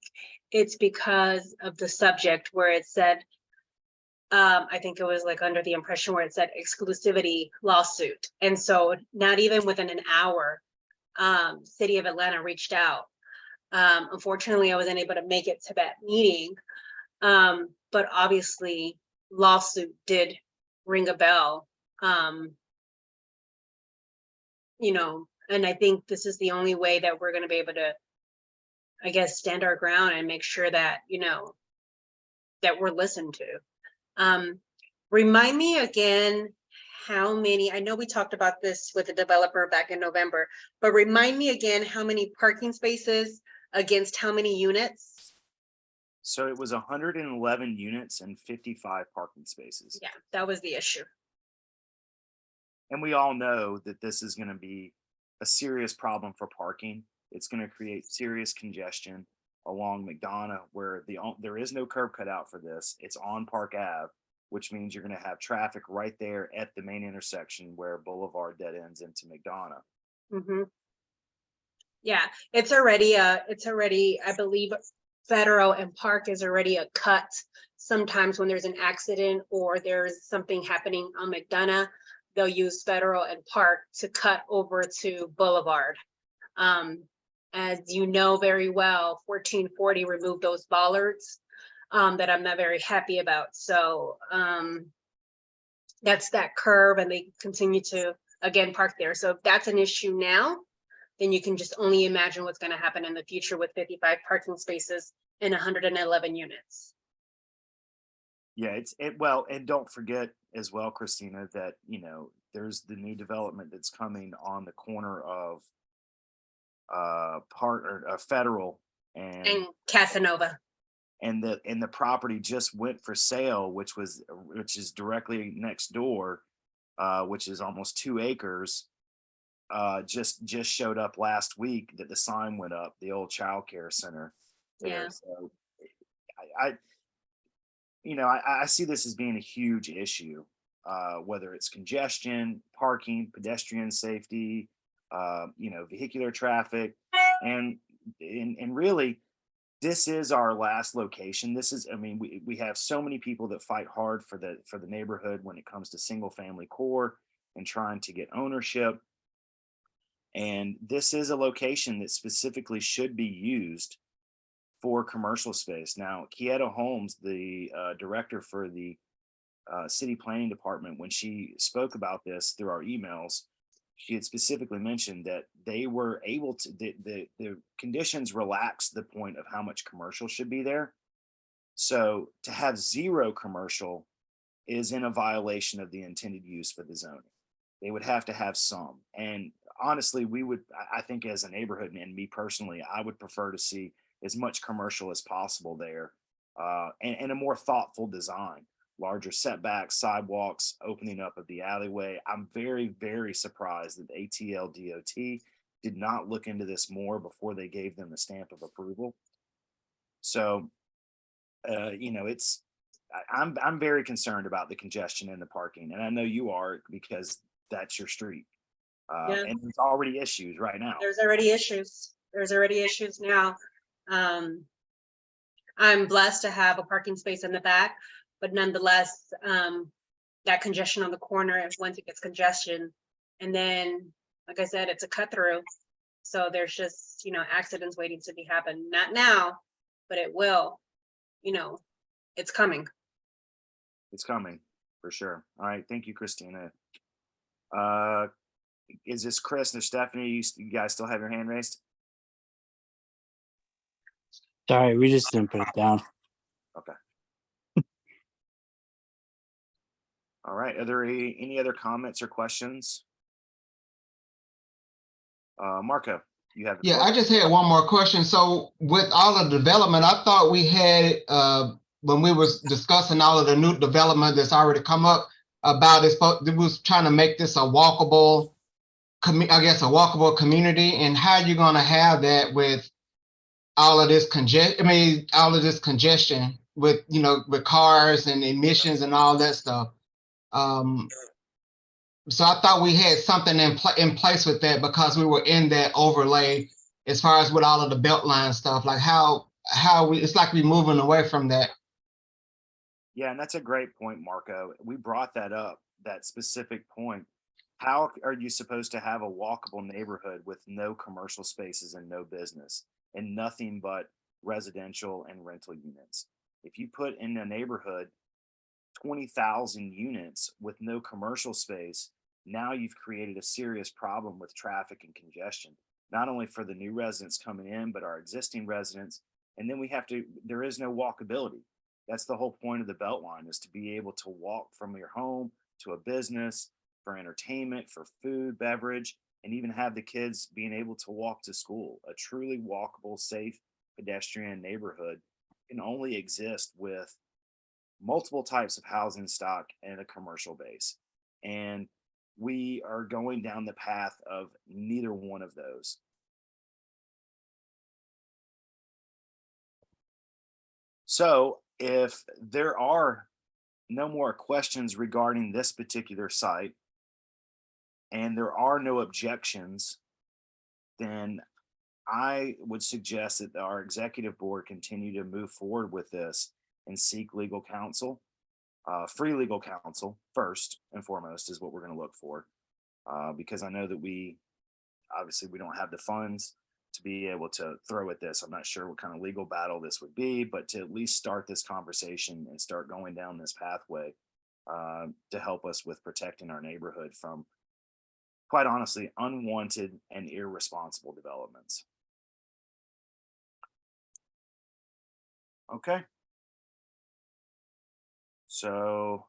it's because of the subject where it said, I think it was like under the impression where it said exclusivity lawsuit. And so not even within an hour, City of Atlanta reached out. Unfortunately, I wasn't able to make it to that meeting, but obviously lawsuit did ring a bell. You know, and I think this is the only way that we're going to be able to, I guess, stand our ground and make sure that, you know, that we're listened to. Remind me again how many, I know we talked about this with the developer back in November, but remind me again how many parking spaces against how many units? So it was 111 units and 55 parking spaces. Yeah, that was the issue. And we all know that this is going to be a serious problem for parking. It's going to create serious congestion along McDonough, where there is no curb cut out for this. It's on Park Ave, which means you're going to have traffic right there at the main intersection where Boulevard dead ends into McDonough. Mm-hmm. Yeah, it's already, I believe Federal and Park is already a cut. Sometimes when there's an accident or there's something happening on McDonough, they'll use Federal and Park to cut over to Boulevard. As you know very well, 1440 removed those bollards that I'm not very happy about. So that's that curve, and they continue to, again, park there. So if that's an issue now, then you can just only imagine what's going to happen in the future with 55 parking spaces and 111 units. Yeah, well, and don't forget as well, Christina, that there's the new development that's coming on the corner of Federal And Casanova. and the property just went for sale, which is directly next door, which is almost 2 acres. Just showed up last week that the sign went up, the old child care center there. Yeah. So I see this as being a huge issue, whether it's congestion, parking, pedestrian safety, vehicular traffic, and really, this is our last location. We have so many people that fight hard for the neighborhood when it comes to single family core and trying to get ownership. And this is a location that specifically should be used for commercial space. Now, Kieta Holmes, the director for the city planning department, when she spoke about this through our emails, she had specifically mentioned that they were able to, the conditions relaxed the point of how much commercial should be there. So to have zero commercial is in a violation of the intended use for the zoning. They would have to have some. And honestly, I think as a neighborhood, and me personally, I would prefer to see as much commercial as possible there, and a more thoughtful design, larger setbacks, sidewalks, opening up of the alleyway. I'm very, very surprised that ATL DOT did not look into this more before they gave them the stamp of approval. So, I'm very concerned about the congestion and the parking, and I know you are, because that's your street. Yeah. And there's already issues right now. There's already issues now. I'm blessed to have a parking space in the back, but nonetheless, that congestion on the corner, once it gets congestion, and then, like I said, it's a cut through. So there's just, accidents waiting to be happen. Not now, but it will, it's coming. It's coming for sure. All right. Thank you, Christina. Is this Chris or Stephanie? You guys still have your hand raised? Sorry, we just didn't put it down. Okay. All right. Are there any other comments or questions? Marco, you have the Yeah, floor. I just had one more question. So with all of the development, I thought we had, when we was discussing all of the new development that's already come up about this, it was trying to make this a walkable, I guess, a walkable community. And how you going to have that with all of this congestion with, with cars and emissions and all that stuff. So I thought we had something in place with that, because we were in that overlay as far as with all of the Beltline stuff, like how it's like we're moving away from that. Yeah, and that's a great point, Marco. We brought that up, that specific point. How are you supposed to have a walkable neighborhood with no commercial spaces and no business and nothing but residential and rental units? If you put in a neighborhood 20,000 units with no commercial space, now you've created a serious problem with traffic and congestion, not only for the new residents coming in, but our existing residents. And then there is no walkability. That's the whole point of the Beltline, is to be able to walk from your home to a business, for entertainment, for food, beverage, and even have the kids being able to walk to school. A truly walkable, safe, pedestrian neighborhood can only exist with multiple types of housing stock and a commercial base. And we are going down the path of neither one of those. So if there are no more questions regarding this particular site, and there are no objections, then I would suggest that our executive board continue to move forward with this and seek legal counsel. Free legal counsel first and foremost is what we're going to look for, because I know that we don't have the funds to be able to throw at this. I'm not sure what kind of legal battle this would be, but to at least start this conversation and start going down this pathway to help us with protecting our neighborhood from, quite honestly, unwanted and irresponsible developments. Okay. So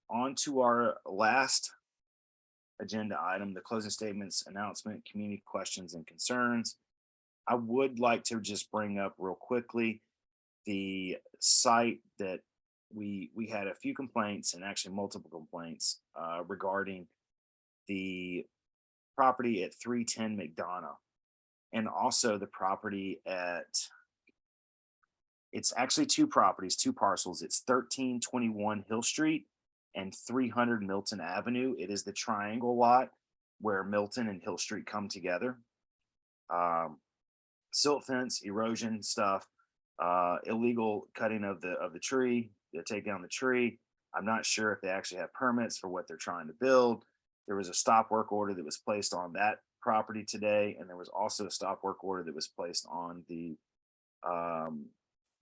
on to our last agenda item, the closing statements, announcement, community questions and concerns. I would like to just bring up real quickly the site that we had a few complaints, and actually multiple complaints regarding the property at 310 McDonough, and also the property at, it's actually two properties, two parcels. It's 1321 Hill Street and 300 Milton Avenue. It is the triangle lot where Milton and Hill Street come together. Silt fence, erosion stuff, illegal cutting of the tree, to take down the tree. I'm not sure if they actually have permits for what they're trying to build. There was a stop work order that was placed on that property today, and there was also a stop work order that was placed on the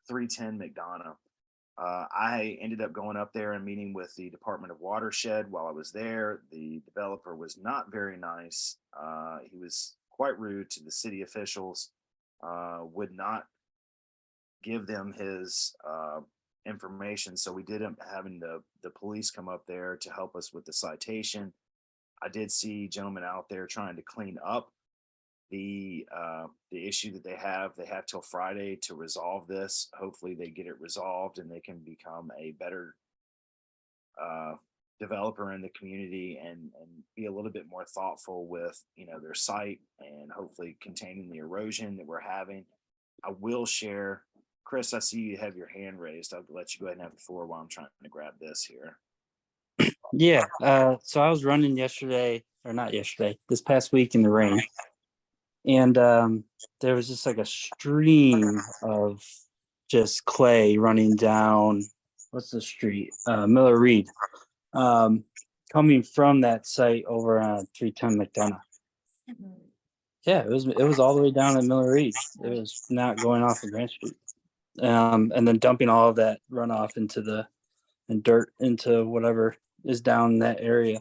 310 McDonough. I ended up going up there and meeting with the Department of Watershed while I was there. The developer was not very nice. He was quite rude to the city officials, would not give them his information. So we did end up having the police come up there to help us with the citation. I did see gentlemen out there trying to clean up the issue that they have. They have till Friday to resolve this. Hopefully they get it resolved and they can become a better developer in the community and be a little bit more thoughtful with, you know, their site and hopefully containing the erosion that we're having. I will share, Chris, I see you have your hand raised. I'll let you go ahead and have the floor while I'm trying to grab this here. Yeah. So I was running yesterday, or not yesterday, this past week in the rain. And there was just like a stream of just clay running down, what's the street? Miller Reed. Coming from that site over on 310 McDonough. Yeah, it was all the way down to Miller Reed. It was not going off of Grant Street. And then dumping all of that runoff into and dirt into whatever is down in that area.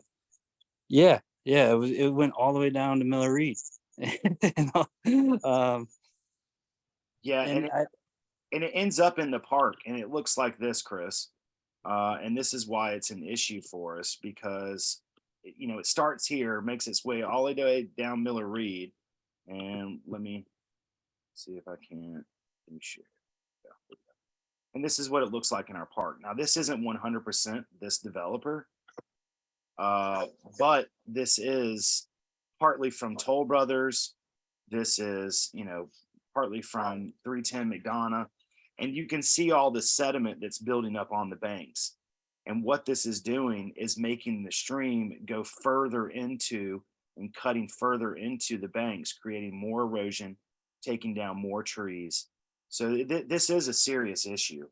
Yeah, it went all the way down to Miller Reed. Yeah, and it ends up in the park, and it looks like this, Chris. And this is why it's an issue for us, because you know, it starts here, makes its way all the way down Miller Reed, and let me see if I can share. And this is what it looks like in our park. Now, this isn't 100% this developer, but this is partly from Toll Brothers. This is, you know, partly from 310 McDonough. And you can see all the sediment that's building up on the banks. And what this is doing is making the stream go further into and cutting further into the banks, creating more erosion, taking down more trees. So this is a serious issue.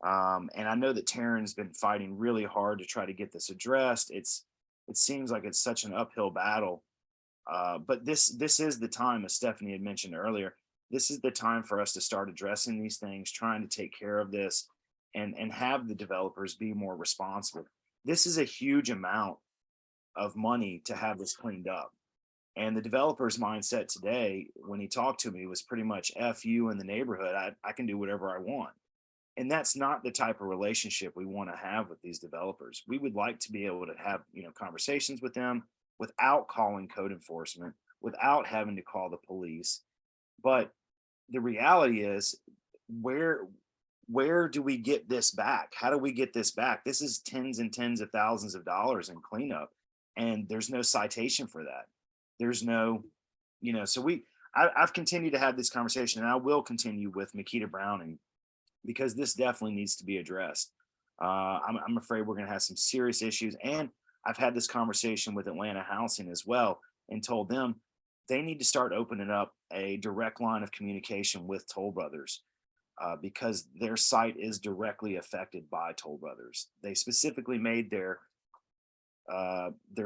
And I know that Taryn's been fighting really hard to try to get this addressed. It seems like it's such an uphill battle. But this is the time, as Stephanie had mentioned earlier, this is the time for us to start addressing these things, trying to take care of this and have the developers be more responsible. This is a huge amount of money to have this cleaned up. And the developer's mindset today, when he talked to me, was pretty much F you in the neighborhood. I can do whatever I want. And that's not the type of relationship we want to have with these developers. We would like to be able to have, you know, conversations with them without calling code enforcement, without having to call the police. But the reality is, where do we get this back? How do we get this back? This is tens and tens of thousands of dollars in cleanup, and there's no citation for that. There's no, you know, so I've continued to have this conversation, and I will continue with Makita Browning, because this definitely needs to be addressed. I'm afraid we're going to have some serious issues. And I've had this conversation with Atlanta Housing as well, and told them they need to start opening up a direct line of communication with Toll Brothers, because their site is directly affected by Toll Brothers. They specifically made their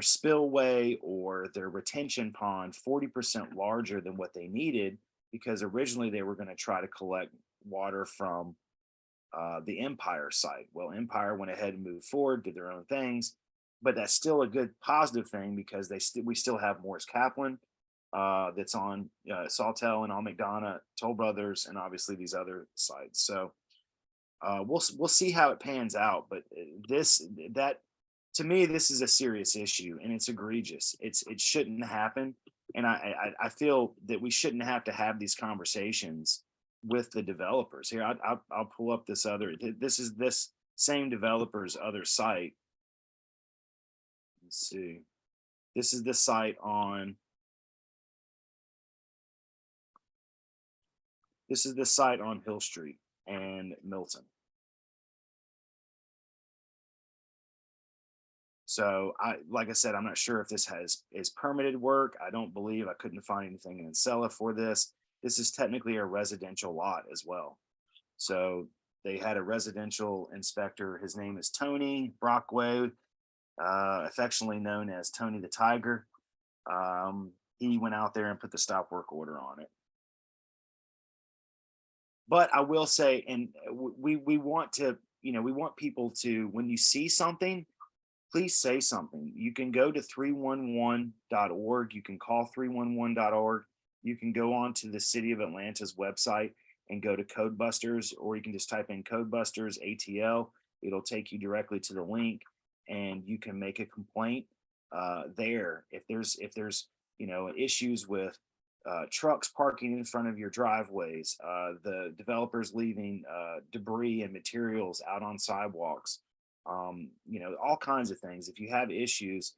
spillway or their retention pond 40% larger than what they needed, because originally they were going to try to collect water from the Empire site. Well, Empire went ahead and moved forward, did their own things, but that's still a good positive thing, because we still have Morris Kaplan that's on Sawtell and on McDonough, Toll Brothers, and obviously these other sites. So we'll see how it pans out. But to me, this is a serious issue, and it's egregious. It shouldn't happen, and I feel that we shouldn't have to have these conversations with the developers. Here, I'll pull up this other. This is this same developer's other site. Let's see. This is the site on. This is the site on Hill Street and Milton. So like I said, I'm not sure if this is permitted work. I couldn't find anything in Encella for this. This is technically a residential lot as well. So they had a residential inspector. His name is Tony Brockway, affectionately known as Tony the Tiger. He went out there and put the stop work order on it. But I will say, and we want to, we want people to, when you see something, please say something. You can go to 311.org. You can call 311.org. You can go on to the City of Atlanta's website and go to Codebusters, or you can just type in Codebusters ATL. It'll take you directly to the link, and you can make a complaint there. If there's issues with trucks parking in front of your driveways, the developers leaving debris and materials out on sidewalks, all kinds of things. If you have issues,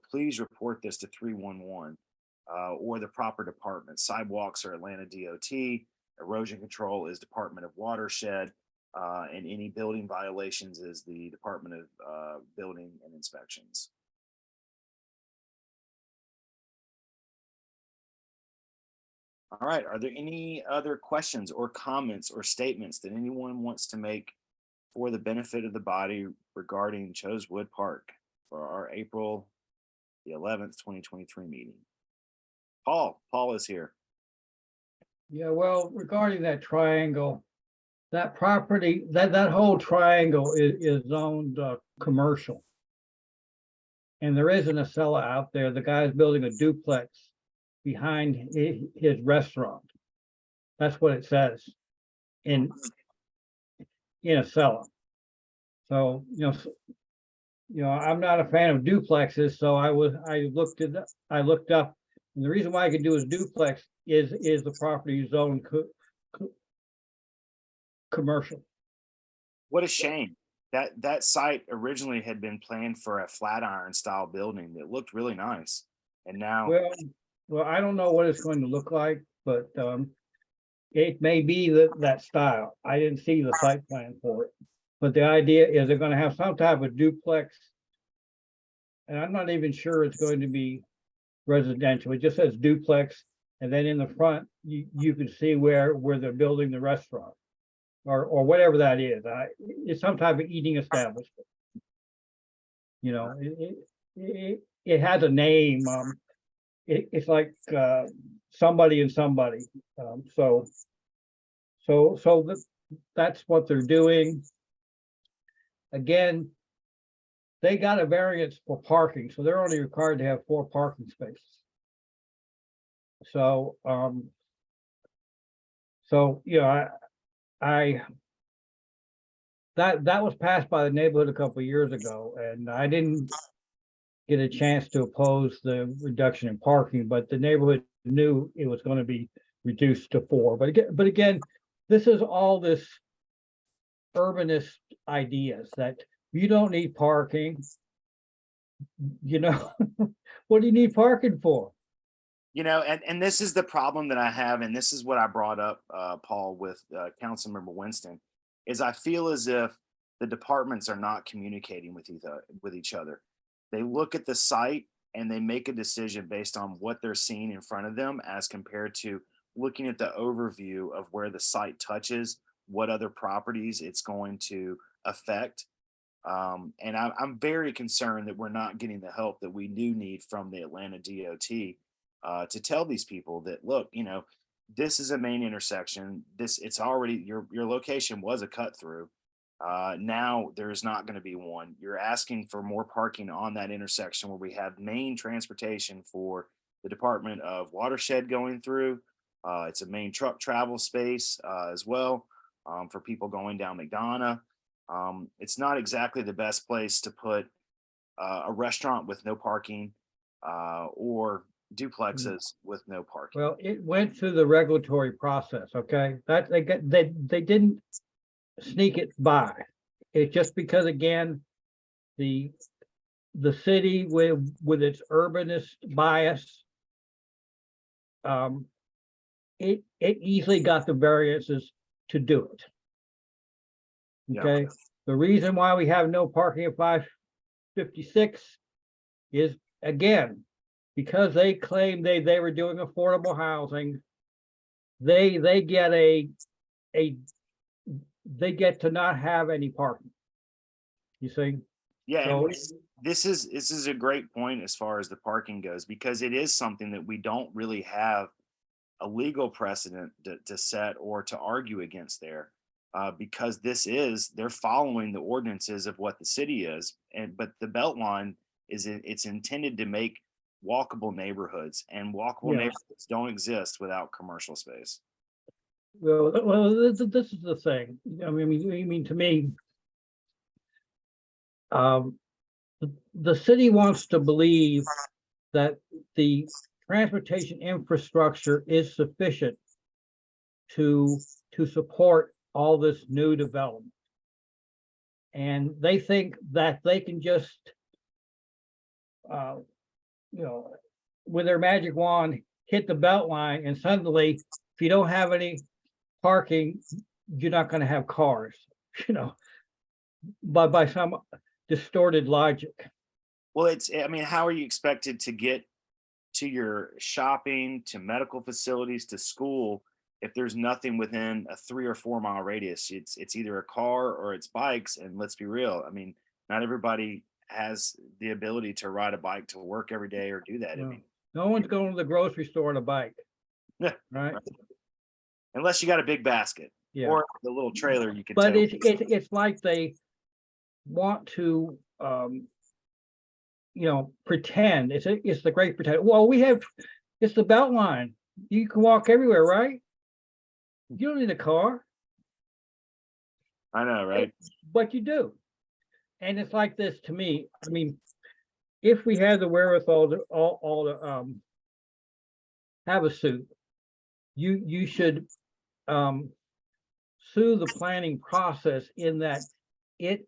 please report this to 311 or the proper department. Sidewalks are Atlanta DOT, erosion control is Department of Watershed, and any building violations is the Department of Building and Inspections. All right, are there any other questions or comments or statements that anyone wants to make for the benefit of the body regarding Chosewood Park for our April the 11th, 2023 meeting? Paul is here. Yeah, well, regarding that triangle, that property, that whole triangle is zoned commercial. And there is an Acela out there. The guy's building a duplex behind his restaurant. That's what it says in Acela. So, I'm not a fan of duplexes, so I looked up, and the reason why I could do is duplex is the property zone commercial. What a shame. That site originally had been planned for a Flatiron style building that looked really nice. And now, well, I don't know what it's going to look like, but it may be that style. I didn't see the site plan for it, but the idea is they're going to have some type of duplex, and I'm not even sure it's going to be residential. It just says duplex, and then in the front you can see where they're building the restaurant or whatever that is. It's some type of eating establishment. It has a name. It's like somebody and somebody. So that's what they're doing. Again, they got a variance for parking, so they're only required to have 4 parking spaces. So, that was passed by the neighborhood a couple of years ago, and I didn't get a chance to oppose the reduction in parking, but the neighborhood knew it was going to be reduced to 4. But again, this is all this urbanist ideas that you don't need parking. What do you need parking for? And this is the problem that I have, and this is what I brought up, Paul, with Councilmember Winston, is I feel as if the departments are not communicating with each other. They look at the site and they make a decision based on what they're seeing in front of them as compared to looking at the overview of where the site touches, what other properties it's going to affect. And I'm very concerned that we're not getting the help that we do need from the Atlanta DOT to tell these people that, look, this is a main intersection. It's already your location was a cut through. Now there's not going to be one. You're asking for more parking on that intersection where we have main transportation for the Department of Watershed going through. It's a main truck travel space as well for people going down McDonough. It's not exactly the best place to put a restaurant with no parking or duplexes with no parking. Well, it went through the regulatory process, okay? That they didn't sneak it by. It's just because, again, the city with its urbanist bias, it easily got the variances to do it. Yeah. Okay, the reason why we have no parking at 556 is, again, because they claim they were doing affordable housing. They get they get to not have any parking. You see? Yeah, So- and this is a great point as far as the parking goes, because it is something that we don't really have a legal precedent to set or to argue against there. Because they're following the ordinances of what the city is, but the Beltline it's intended to make walkable neighborhoods, and walkable Yeah. neighborhoods don't exist without commercial space. Well, this is the thing. I mean, to me, the city wants to believe that the transportation infrastructure is sufficient to support all this new development. And they think that they can just, with their magic wand, hit the belt line, and suddenly, if you don't have any parking, you're not going to have cars, by some distorted logic. Well, how are you expected to get to your shopping, to medical facilities, to school if there's nothing within a 3 or 4 mile radius? It's either a car or it's bikes. And let's be real, not everybody has the ability to ride a bike to work every day or do that. No. No one's going to the grocery store on a bike. Yeah, right? Unless you got a big basket Yeah. or the little trailer you could But tow. it's like they want to pretend it's the great pretend. Well, it's the belt line. You can walk everywhere, right? You don't need a car, I know, right? but you do. And it's like this to me. If we had the wherewithal to all to have a suit, you should sue the planning process in that it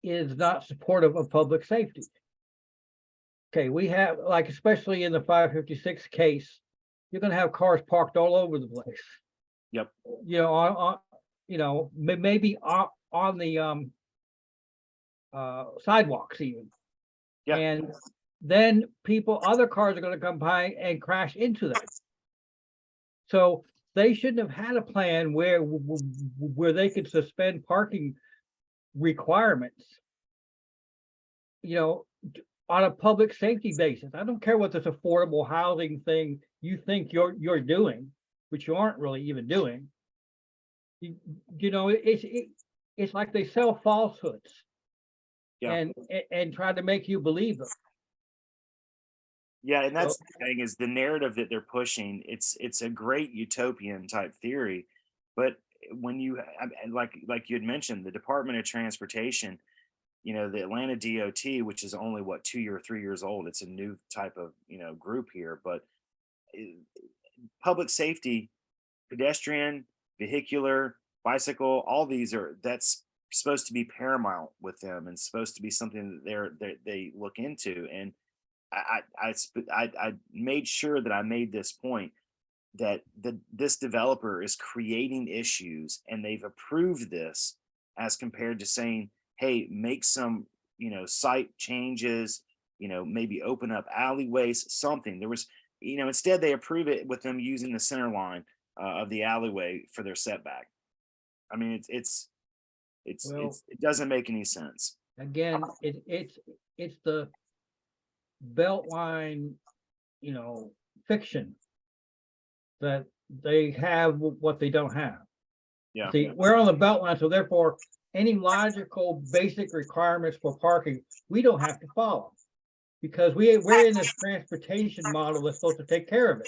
is not supportive of public safety. Okay, we have, like, especially in the 556 case, you're gonna have cars parked all over the place. Yep. Maybe on the sidewalks even. Yeah. And then other cars are gonna come by and crash into that. So they shouldn't have had a plan where they could suspend parking requirements, on a public safety basis. I don't care what this affordable housing thing you think you're doing, which you aren't really even doing. It's like they sell falsehoods. Yeah. And try to make you believe them. Yeah, and that's the thing, is the narrative that they're pushing. It's a great utopian type theory, but when like you had mentioned, the Department of Transportation, the Atlanta DOT, which is only 2 or 3 years old, it's a new type of group here, but public safety, pedestrian, vehicular, bicycle, all these that's supposed to be paramount with them, and supposed to be something that they look into. And I made sure that I made this point, that this developer is creating issues, and they've approved this as compared to saying, hey, make some site changes, maybe open up alleyways, something. There was, instead they approve it with them using the center line of the alleyway for their setback. I mean, Well- it doesn't make any sense. Again, it's the Beltline, fiction that they have what they don't have. Yeah. See, we're on the Beltline, so therefore, any logical basic requirements for parking, we don't have to follow. Because we're in this transportation model that's supposed to take care of it.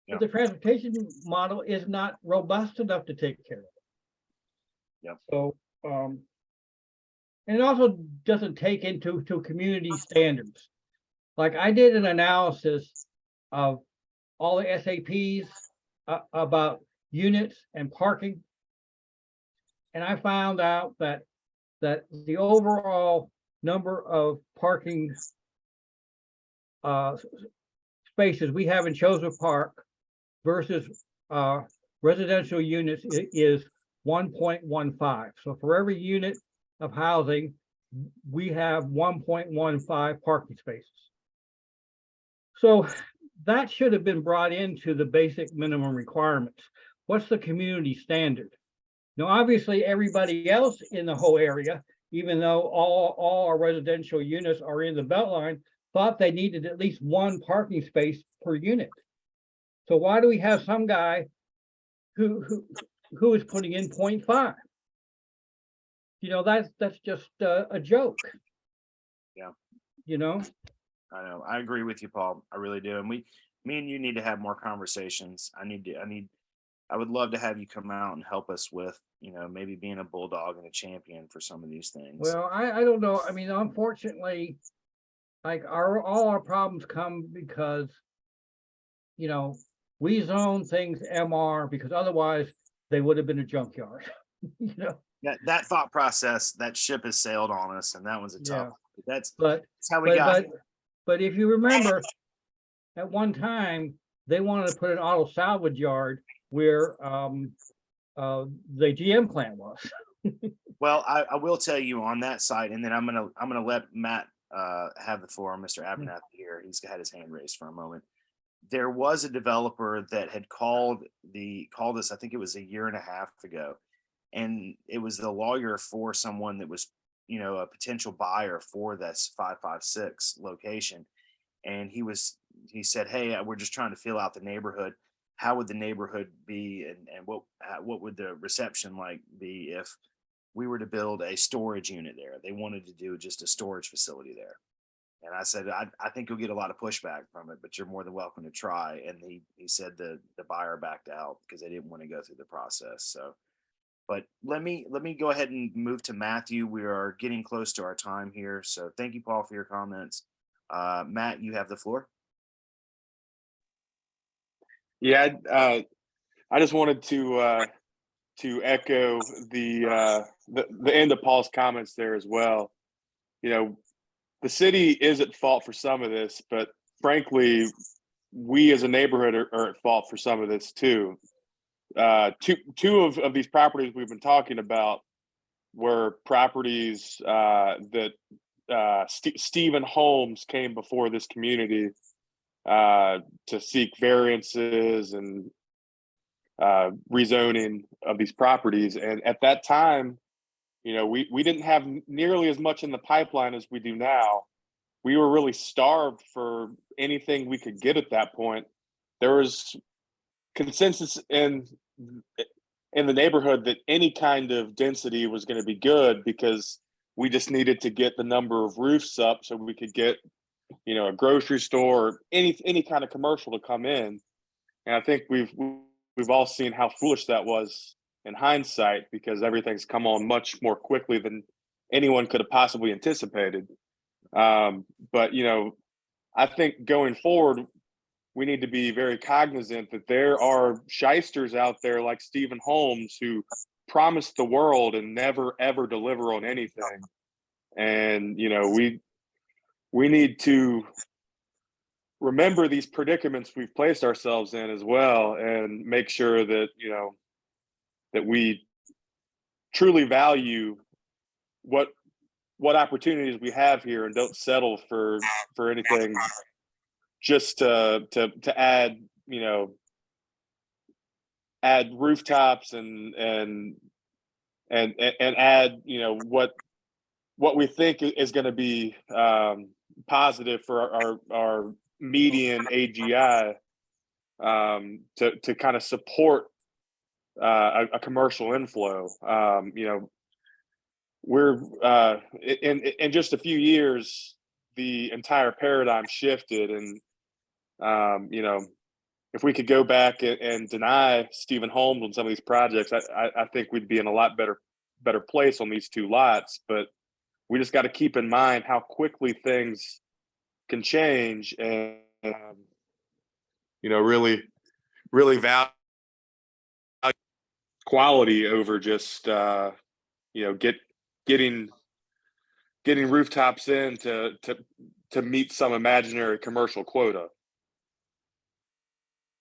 Yeah. But the transportation model is not robust enough to take care of it. Yeah. So, and it also doesn't take into community standards. Like I did an analysis of all the SAPs about units and parking. And I found out that the overall number of parking spaces we have in Chosewood Park versus residential units is 1.15. So for every unit of housing, we have 1.15 parking spaces. So that should have been brought into the basic minimum requirements. What's the community standard? Now, obviously, everybody else in the whole area, even though all our residential units are in the Beltline, thought they needed at least one parking space per unit. So why do we have some guy who is putting in 0.5? That's just a joke. Yeah. I know. I agree with you, Paul. I really do. And me and you need to have more conversations. I would love to have you come out and help us with, maybe being a bulldog and a champion for some of these things. Well, I don't know. I mean, unfortunately, like all our problems come because, we zone things MR because otherwise they would have been a junkyard. That thought process, that ship has sailed on us, and that was a tough. That's how we got. But if you remember, at one time they wanted to put an auto salvage yard where the GM plant was. Well, I will tell you on that site, and then I'm gonna let Matt have the floor. Mr. Abernathy here, he's had his hand raised for a moment. There was a developer that had called us. I think it was a year and a half ago, and it was the lawyer for someone that was, a potential buyer for this 556 location, and he said, "Hey, we're just trying to fill out the neighborhood. How would the neighborhood be, and what would the reception like be if we were to build a storage unit there?" They wanted to do just a storage facility there. And I said, I think you'll get a lot of pushback from it, but you're more than welcome to try. And he said the buyer backed out because they didn't want to go through the process. So, but let me go ahead and move to Matthew. We are getting close to our time here. So thank you, Paul, for your comments. Matt, you have the floor. Yeah, I just wanted to echo the end of Paul's comments there as well. The city is at fault for some of this, but frankly, we as a neighborhood are at fault for some of this too. Two of these properties we've been talking about were properties that Stephen Holmes came before this community to seek variances and rezoning of these properties. And at that time, we didn't have nearly as much in the pipeline as we do now. We were really starved for anything we could get at that point. There was consensus in the neighborhood that any kind of density was going to be good because we just needed to get the number of roofs up so we could get, a grocery store, or any kind of commercial to come in. And I think we've all seen how foolish that was in hindsight, because everything's come on much more quickly than anyone could have possibly anticipated. But I think going forward, we need to be very cognizant that there are shysters out there like Stephen Holmes who promise the world and never ever deliver on anything. And we need to remember these predicaments we've placed ourselves in as well, and make sure that that we truly value what what opportunities we have here and don't settle for anything just to add, you know, add rooftops and add, you know, what we think is going to be positive for our median AGI, to kind of support a commercial inflow. You know, we're in just a few years, the entire paradigm shifted, and you know, if we could go back and deny Stephen Holmes on some of these projects, I think we'd be in a lot better place on these two lots. But we just got to keep in mind how quickly things can change, and you know, really value quality over just you know, getting rooftops in to meet some imaginary commercial quota.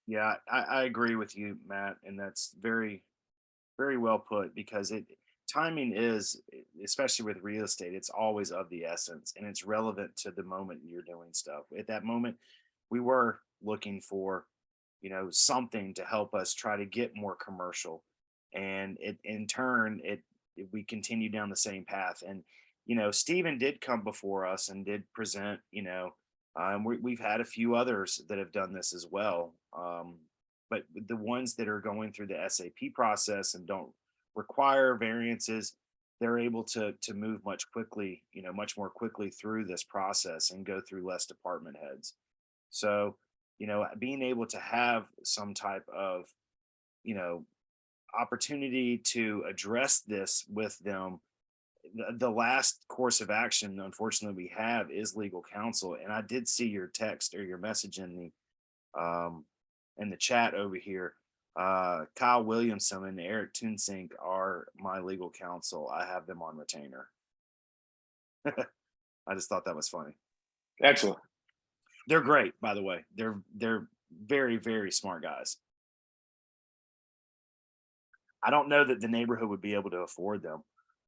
Yeah, I agree with you, Matt, and that's very, very well put, because timing is, especially with real estate, it's always of the essence, and it's relevant to the moment you're doing stuff. At that moment, we were looking for, you know, something to help us try to get more commercial, and it in turn we continue down the same path. And you know, Stephen did come before us and did present, you know, and we've had a few others that have done this as well. But the ones that are going through the SAP process and don't require variances, they're able to move much quickly, you know, much more quickly through this process and go through less department heads. So, you know, being able to have some type of, you know, opportunity to address this with them, the last course of action, unfortunately, we have is legal counsel. And I did see your text or your message in the chat over here. Kyle Williamson and Eric Tunsink are my legal counsel. I have them on retainer. I just thought that was funny. Excellent. They're great, by the way. They're very, very smart guys. I don't know that the neighborhood would be able to afford them,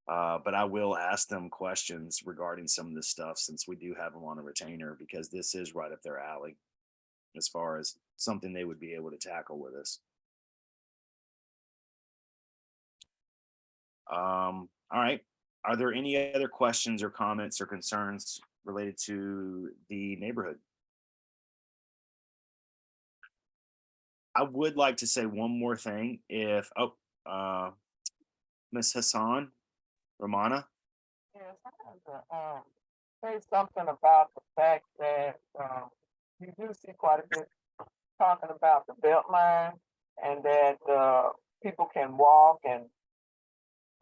but I will ask them questions regarding some of this stuff, since we do have them on a retainer, because this is right up their alley as far as something they would be able to tackle with us. All right. Are there any other questions or comments or concerns related to the neighborhood? I would like to say one more thing. If Miss Hassan Romana. Yes, I have to say something about the fact that you do see quite a bit talking about the belt line, and that people can walk, and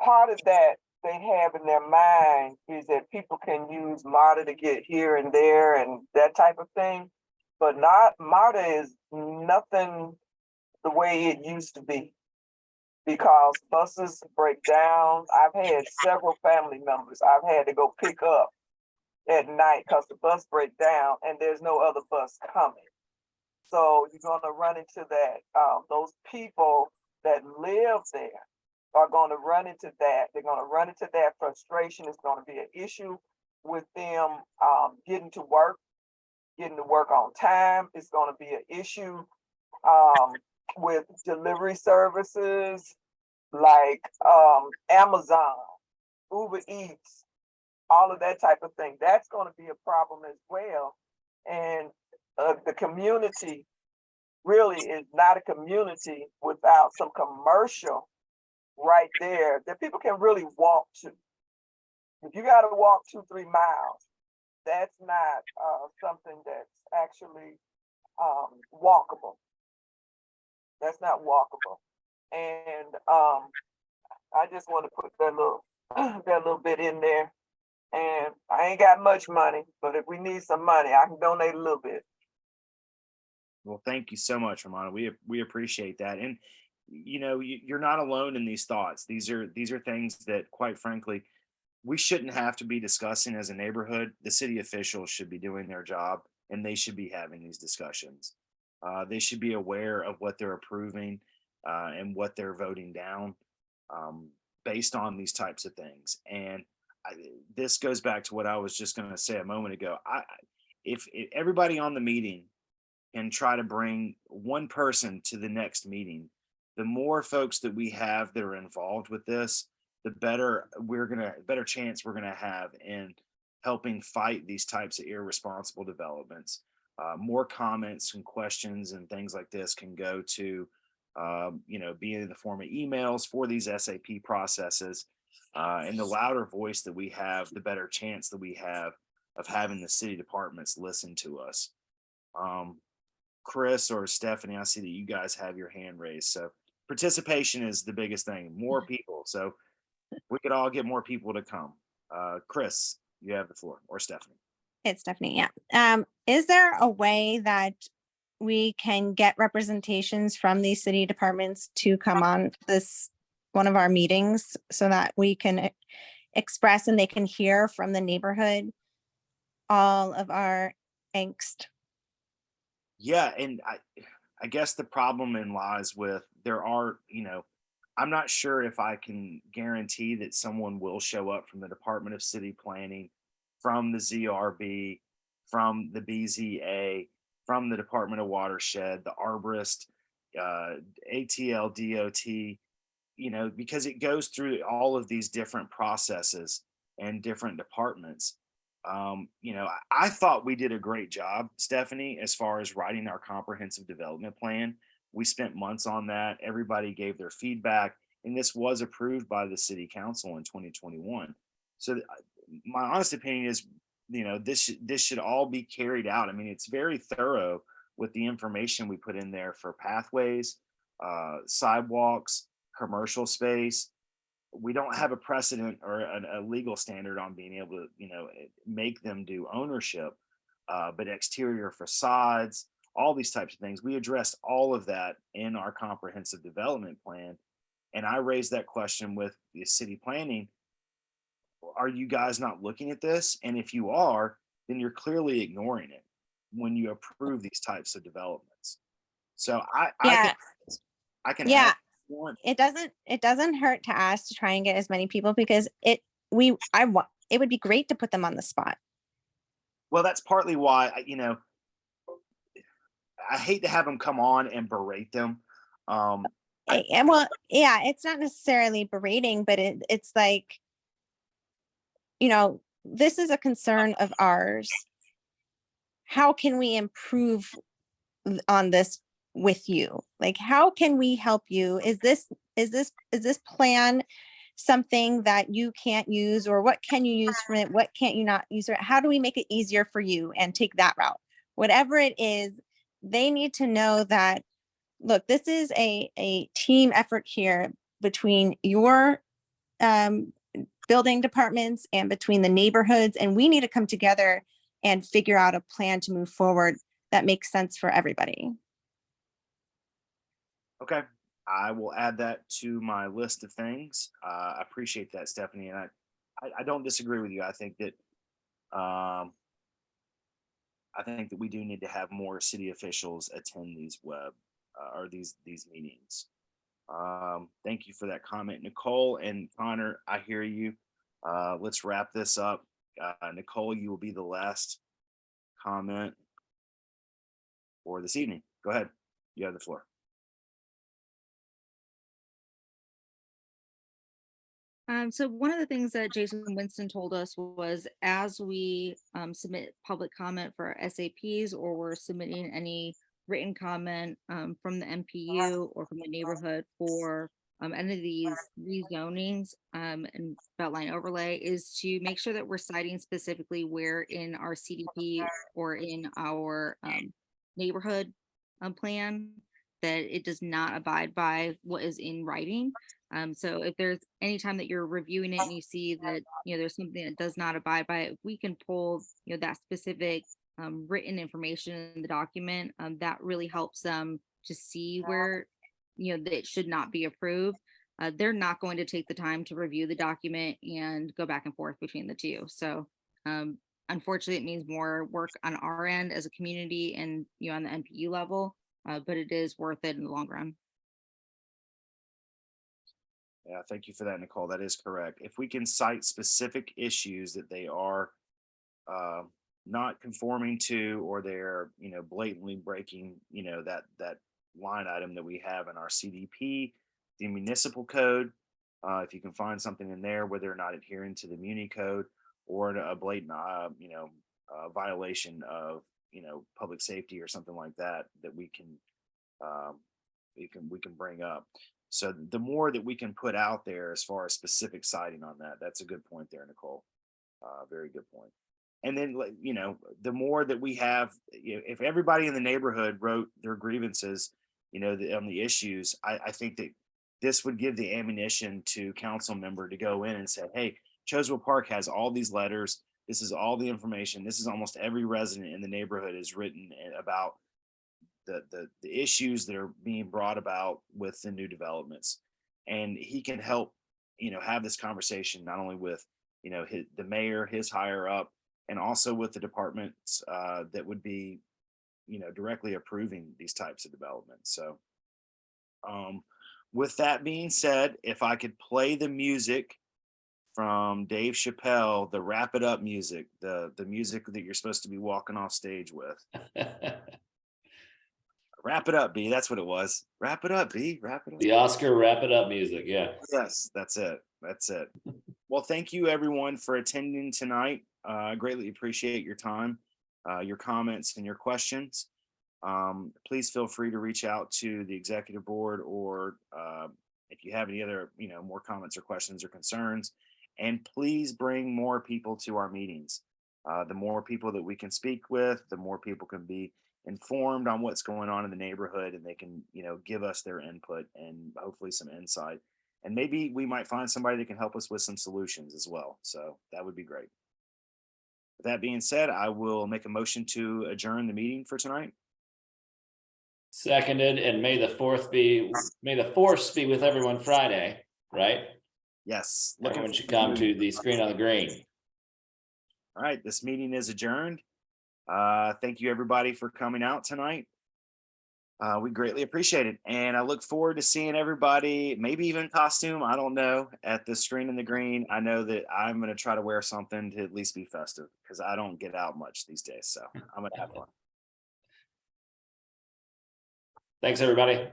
part of that they have in their mind is that people can use MARTA to get here and there and that type of thing, but not MARTA is nothing the way it used to be, because buses break down. I've had several family members I've had to go pick up at night because the bus break down and there's no other bus coming. So you're going to run into that. Those people that live there are going to run into that. They're going to run into that frustration. It's going to be an issue with them getting to work on time. It's going to be an issue with delivery services like Amazon, Uber Eats, all of that type of thing. That's going to be a problem as well. And the community really is not a community without some commercial right there that people can really walk to. If you got to walk 2-3 miles, that's not something that's actually walkable. That's not walkable. And I just want to put that little bit in there. And I ain't got much money, but if we need some money, I can donate a little bit. Well, thank you so much, Romana. We appreciate that. And you know, you're not alone in these thoughts. These are things that, quite frankly, we shouldn't have to be discussing as a neighborhood. The city officials should be doing their job, and they should be having these discussions. They should be aware of what they're approving and what they're voting down based on these types of things. And this goes back to what I was just going to say a moment ago. If everybody on the meeting can try to bring one person to the next meeting, the more folks that we have that are involved with this, the better chance we're gonna have in helping fight these types of irresponsible developments. More comments and questions and things like this can go to, be in the form of emails for these SAP processes. And the louder voice that we have, the better chance that we have of having the city departments listen to us. Chris or Stephanie, I see that you guys have your hand raised. So participation is the biggest thing. More people. So we could all get more people to come. Chris, you have the floor, or Stephanie. It's Stephanie, yeah. Is there a way that we can get representations from these city departments to come on this one of our meetings so that we can express and they can hear from the neighborhood all of our angst? Yeah, and I guess the problem lies with there are, I'm not sure if I can guarantee that someone will show up from the Department of City Planning, from the ZRB, from the BZA, from the Department of Watershed, the Arborist, ATL, DOT, because it goes through all of these different processes and different departments. I thought we did a great job, Stephanie, as far as writing our comprehensive development plan. We spent months on that. Everybody gave their feedback, and this was approved by the city council in 2021. So my honest opinion is, this should all be carried out. I mean, it's very thorough with the information we put in there for pathways, sidewalks, commercial space. We don't have a precedent or a legal standard on being able to, make them do ownership, but exterior facades, all these types of things. We addressed all of that in our comprehensive development plan. And I raised that question with the city planning. Are you guys not looking at this? And if you are, then you're clearly ignoring it when you approve these types of developments. So I can Yeah. add one. It doesn't hurt to ask to try and get as many people because it would be great to put them on the spot. Well, that's partly why I hate to have them come on and berate them. It's not necessarily berating, but it's like, this is a concern of ours. How can we improve on this with you? Like, how can we help you? Is this plan something that you can't use, or what can you use from it? What can't you not use? Or how do we make it easier for you and take that route? Whatever it is, they need to know that, look, this is a team effort here between your building departments and between the neighborhoods, and we need to come together and figure out a plan to move forward that makes sense for everybody. Okay, I will add that to my list of things. I appreciate that, Stephanie, and I don't disagree with you. I think that we do need to have more city officials attend these these meetings. Thank you for that comment, Nicole and Connor. I hear you. Let's wrap this up. Nicole, you will be the last comment for this evening. Go ahead. You have the floor. So one of the things that Jason Winston told us was, as we submit public comment for our SAPs, or we're submitting any written comment from the MPU or from the neighborhood for any of these rezonings and Beltline overlay, is to make sure that we're citing specifically where in our CDP or in our neighborhood plan that it does not abide by what is in writing. So if there's any time that you're reviewing it and you see that, there's something that does not abide by it, we can pull, that specific written information in the document. That really helps them to see where, that it should not be approved. They're not going to take the time to review the document and go back and forth between the two. So unfortunately, it means more work on our end as a community and, on the MPU level, but it is worth it in the long run. Yeah, thank you for that, Nicole. That is correct. If we can cite specific issues that they are uh, not conforming to, or they're, blatantly breaking, that line item that we have in our CDP, the municipal code. If you can find something in there where they're not adhering to the muni code, or a blatant, violation of, public safety or something like that, that um, we can bring up. So the more that we can put out there as far as specific citing on that, that's a good point there, Nicole. Very good point. And then, the more that we have, if everybody in the neighborhood wrote their grievances, on the issues, I think that this would give the ammunition to council member to go in and say, hey, Chosewood Park has all these letters. This is all the information. This is almost every resident in the neighborhood is written about the issues that are being brought about with the new developments. And he can help, have this conversation not only with, the mayor, his higher up, and also with the departments that would be, directly approving these types of developments. So with that being said, if I could play the music from Dave Chappelle, the wrap it up music, the music that you're supposed to be walking off stage with. Wrap it up, B. That's what it was. Wrap it up, B. Wrap it up. The Oscar wrap it up music. Yeah. Yes, that's it. That's it. Well, thank you everyone for attending tonight. I greatly appreciate your time, your comments, and your questions. Please feel free to reach out to the executive board, or if you have any other, more comments or questions or concerns. And please bring more people to our meetings. The more people that we can speak with, the more people can be informed on what's going on in the neighborhood, and they can, give us their input and hopefully some insight. And maybe we might find somebody that can help us with some solutions as well. So that would be great. With that being said, I will make a motion to adjourn the meeting for tonight. Seconded, and may the force be with everyone Friday, right? Yes. Everyone should come to the screen on the green. All right, this meeting is adjourned. Thank you everybody for coming out tonight. We greatly appreciate it. And I look forward to seeing everybody, maybe even costume, I don't know, at the screen in the green. I know that I'm going to try to wear something to at least be festive, because I don't get out much these days. So I'm going to have fun. Thanks, everybody.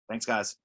Thanks, guys.